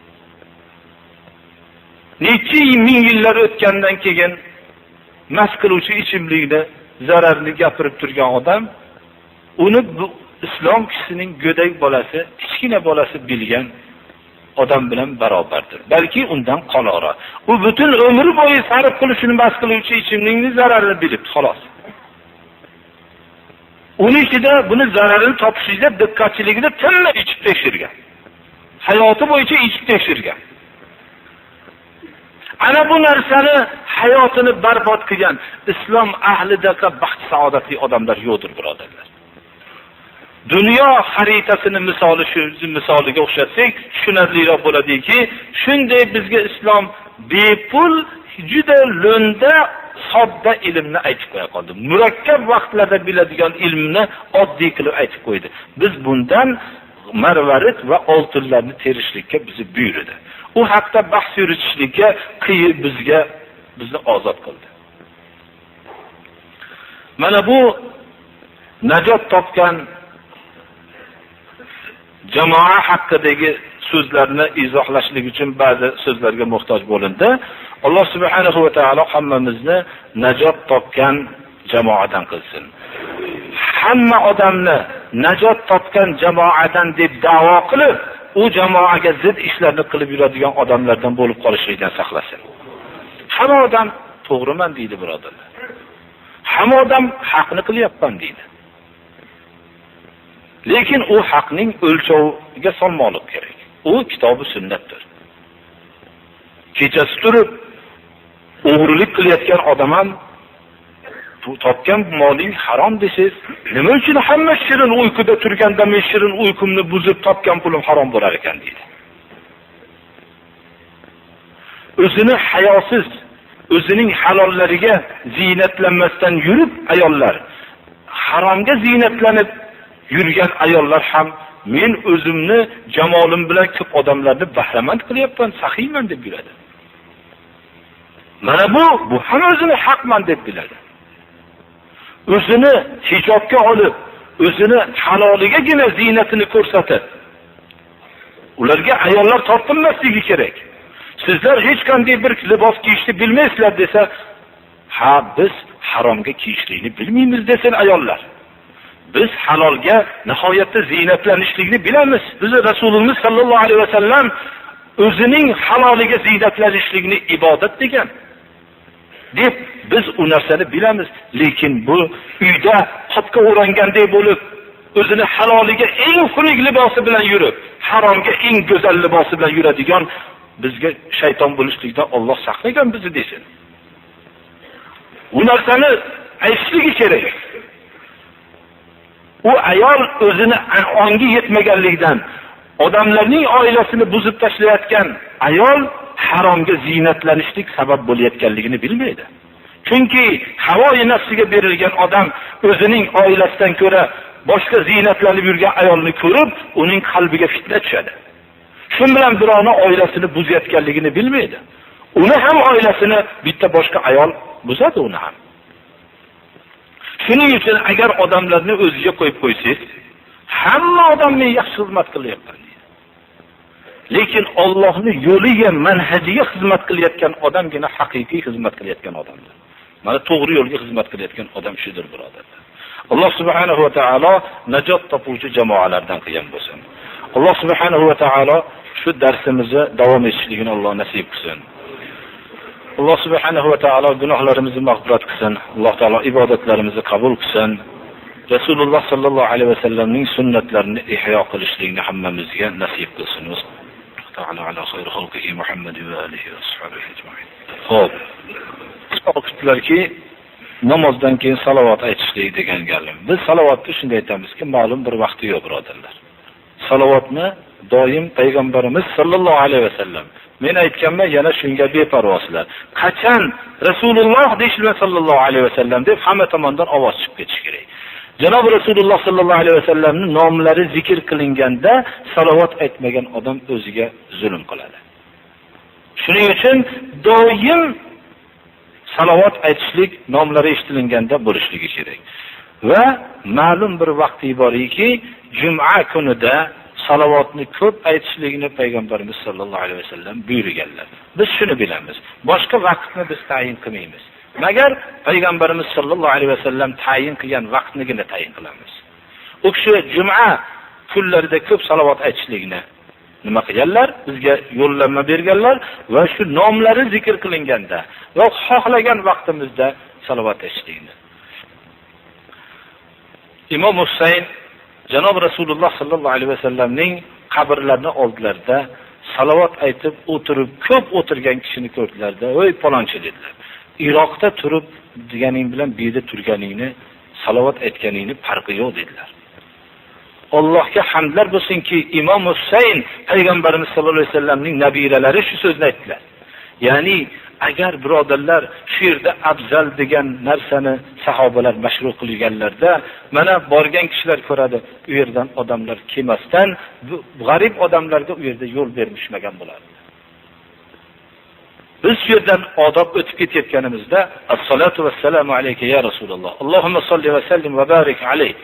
Necha ming yillar o'tgandan keyin mas qiluvchi ichimlikni zararli gapirib turgan odam, uni bu islom kishisining go'dak bolasi, kichkina bolasi bilgan odam bilan barobardir. Balki undan qolora. U butun umri bo'yi sarf qilib shuni mas qiluvchi ichimlikning zararini bilibdi, xolos. Uning ichida buni zararini topishida diqqatchiligida tinmay ichib tekshirgan. Hayoti bo'yicha ichib tekshirgan. Ana bu narsani hayotini barbod qilgan islom ahlidaqa baxt saodatli odamlar yo'qdir, birodarlar. Dunyo xaritasini misoliga o'xshatsak, tushunarliroq bo'ladiki, shunday bizga islom bepul, juda lo'nda, sodda ilmni aytib qo'ya qoldi. Murakkab vaqtlarda biladigan ilmni oddiy qilib aytib qo'ydi. Biz bundan marvarid va oltinlarni terishlikka bizni buyurdi. U haqda bahs yuritishlikka qiyib bizni ozod qildi. Mana bu najot topgan jamoa haqidagi so'zlarni izohlashlik uchun ba'zi so'zlarga muhtoj bo'lindi. Alloh subhanahu va taolo hammamizni najot topgan jamoadan qilsin. Hamma odamni najot topgan jamoadan deb da'vo qilib, u jamoaga zid ishlarni qilib yuradigan odamlardan bo'lib qolishlikdan saqlasin. Hamma odam to'g'riman deydi, birodarlar. Hamma odam haqni qilyapman deydi. Lekin u haqning o'lchoviga solmoqlik kerak. U kitobi sunnatdir. Kechasi turib o'g'rilik qilayotgan odam ham topgan moling harom desiz, nima uchun hamma shirin uyquda turganda men shirin uyqumni buzib topgan pulim harom bo'lar ekan deydi. O'zini hayosiz, o'zining halollariga ziynatlanmasdan yurib ayollar, haromga ziynatlanib yurgan ayollar ham men o'zimni jamolim bilan ko'p odamlarni bahramand qilyapman, saxiyman deb yuradi. Mana bu ham o'zini haqman deb biladi. O'zini hijobga olib, o'zini haloligagina ziynatini ko'rsatib, ularga ayollar tortinmasligi kerak. Sizlar hech qanday bir libos kiyishni bilmaysizlar desa, ha biz haromga kiyishlikni bilmaymiz desin ayollar. Biz halolga nihoyatda ziynatlanishlikni bilamiz. Biz Rasululloh sallallohu alayhi vasallam o'zining haloliga ziynatlanishlikni ibodat degan. Deb biz u narsani bilamiz, lekin bu uyda qopga o'ranganday bo'lib, o'zini haloliga eng xunuk libosi bilan yurib, haromga eng go'zal libosi bilan yuradigan bizga shayton bo'lishlikdan Alloh saqlagan bizni desin. U narsani aytishligi kerak. U ayol o'zini ongi yetmaganlikdan odamlarning oilasini buzib tashlayotgan ayol haromga ziynatlanishlik sabab bo'layotganligini bilmaydi. Chunki havoyi nafsiga berilgan odam o'zining oilasidan ko'ra boshqa ziynatlanib yurgan ayolni ko'rib, uning qalbiga fitna tushadi. Shun bilan birovni oilasini buzayotganligini bilmaydi. Uni ham oilasini bitta boshqa ayol buzadi uni ham. Shuning uchun agar odamlarni o'ziga qo'yib qo'ysangiz, hamma odamga yaxshi xizmat qilyapman deydi. Lekin Allohning yo'liga, manhajiga xizmat qilayotgan odamgina haqiqiy xizmat qilayotgan odamdir. Mana to'g'ri yo'lga xizmat qilayotgan odam shudir, birodarlar. Alloh subhanahu va taolo najot topuvchi jamoalardan qilgan bo'lsin. Alloh subhanahu va taolo shu darsimizni davom etishligini Alloh nasib qilsin. Alloh subhanahu va taolo gunohlarimizni mag'firat qilsin. Alloh taolo ibodatlarimizni qabul qilsin. Rasululloh sallallohu alayhi vasallamning sunnatlarini ihyo qilishlikni hammamizga nasib qilsin. Ta'ala ala xayr xalqihi Muhammad va alihi va sahbihi ajma'in. Xo'p. O'qitdilarki, namozdan keyin salovat aytishlik degan galim. Biz salovatni shunday aytamizki, ma'lum bir vaqti yo'q, birodarlar. Salovatni doim payg'ambarimiz sallallohu alayhi vasallam men aytganman, yana shunga beparvoslar. Qachon Rasululloh deyishlar sallallohu alayhi vasallam deb hamma tomondan ovoz chiqib ketish kerak. Janob Rasululloh sallallohu alayhi vasallamning nomlari zikr qilinganda salovat aytmagan odam o'ziga zulm qiladi. Shuning uchun doim salovat aytishlik nomlari eshitilganda bo'lishligi kerak. Va ma'lum bir vaqti boriki, juma kunida salavatni ko'p aytishligini payg'ambarimiz sollallohu alayhi vasallam buyurganlar. Biz shuni bilamiz. Boshqa vaqtni biz tayin qilmaymiz. Magar payg'ambarimiz sollallohu alayhi vasallam tayin qilgan vaqtnigina tayin qilamiz. U kishi juma kunlarida ko'p salovat aytishlikni nima qilganlar? Bizga yo'llanma berganlar va shu nomlari zikr qilinganda va xohlagan vaqtimizda salovat aytishlikni. Imom Husayn Janob Rasululloh sallallohu alayhi vasallamning qabrlarini oldilarida salovat aytib o'tirib, ko'p o'tirgan kishini ko'rdilarda, "Voy palonchi" dedilar. Iroqda turib deganing bilan bu yerda turganingni, salovat aytganingni farqi yo'q dedilar. Allohga hamdlar bo'lsinki, Imom Husayn payg'ambarimiz sollallohu alayhi vasallamning nabiralari shu so'zni aytdilar. Ya'ni agar birodarlar shu yerda afzal degan narsani sahobalar mashru qilganlarda, mana borgan kishilar ko'radi, u yerdan odamlar kelmasdan g'arib odamlarga u yerda yo'l berishmagan bo'lardi. Biz shu yerdan odob o'tib ketayotganimizda assalotu vassalamu alayka ya Rasululloh. Allohumma solli va sallim va barik alayhi.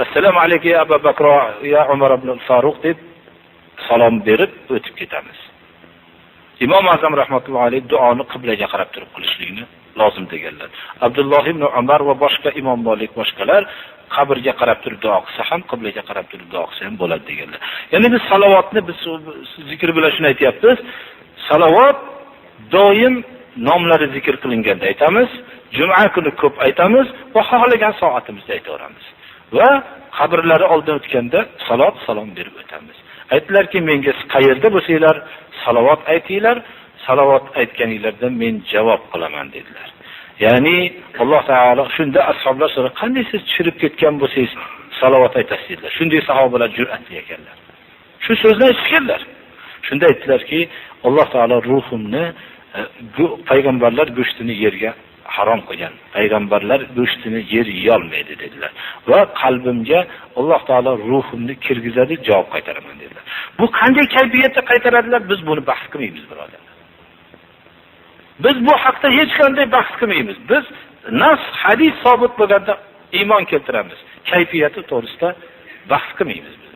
Assalomu alayka ya Abu Bakr ya Umar ibn al-Faruq deb salom berib o'tib ketamiz. Imom Azam rahmatullohi alayhi duoni qiblaga qarab turib qilishlikni lozim deganlar. Abdulloh ibn Umar va boshqa Imom Malik boshqalar qabrga qarab turib duo qilsa ham, qiblaga qarab turib duo qilsa ham bo'ladi deganlar. Ya'ni biz salovatni biz zikr bilan shuni aytayapmiz. Salovat doim nomlari zikr qilinganda aytamiz, juma kuni ko'p aytamiz va xohlagan soatimizda aytaveramiz. Va qabrlari oldidan o'tganda salom berib o'tamiz. Aytdilarki, menga qayerda bo'lsanglar salovat aytinglar, salovat aytganinglarda men javob qilaman dedilar. Ya'ni Alloh taolo shunda ashoblar so'ra, qanday siz chirib ketgan bo'lsangiz salovat aytasiz dedilar. Shunday sahobalar jur'atli ekanlar. Shu so'zni aytganlar. Shunda aytdilarki, Alloh taolo ruhimni payg'ambarlar go'shtini yerga harom qilgan. Payg'ambarlar go'shtini yer yeyolmaydi dedilar. Va qalbimga Alloh taolo ruhimni kirgizadi, javob qaytaraman dedilar. Bu qanday kayfiyatda qaytaradilar? Biz buni bahs qilmaymiz, birodarlar. Biz bu haqda hech qanday bahs qilmaymiz. Biz nas, hadis sobit bo'lganda iymon keltiramiz. Kayfiyati to'g'risida bahs qilmaymiz biz.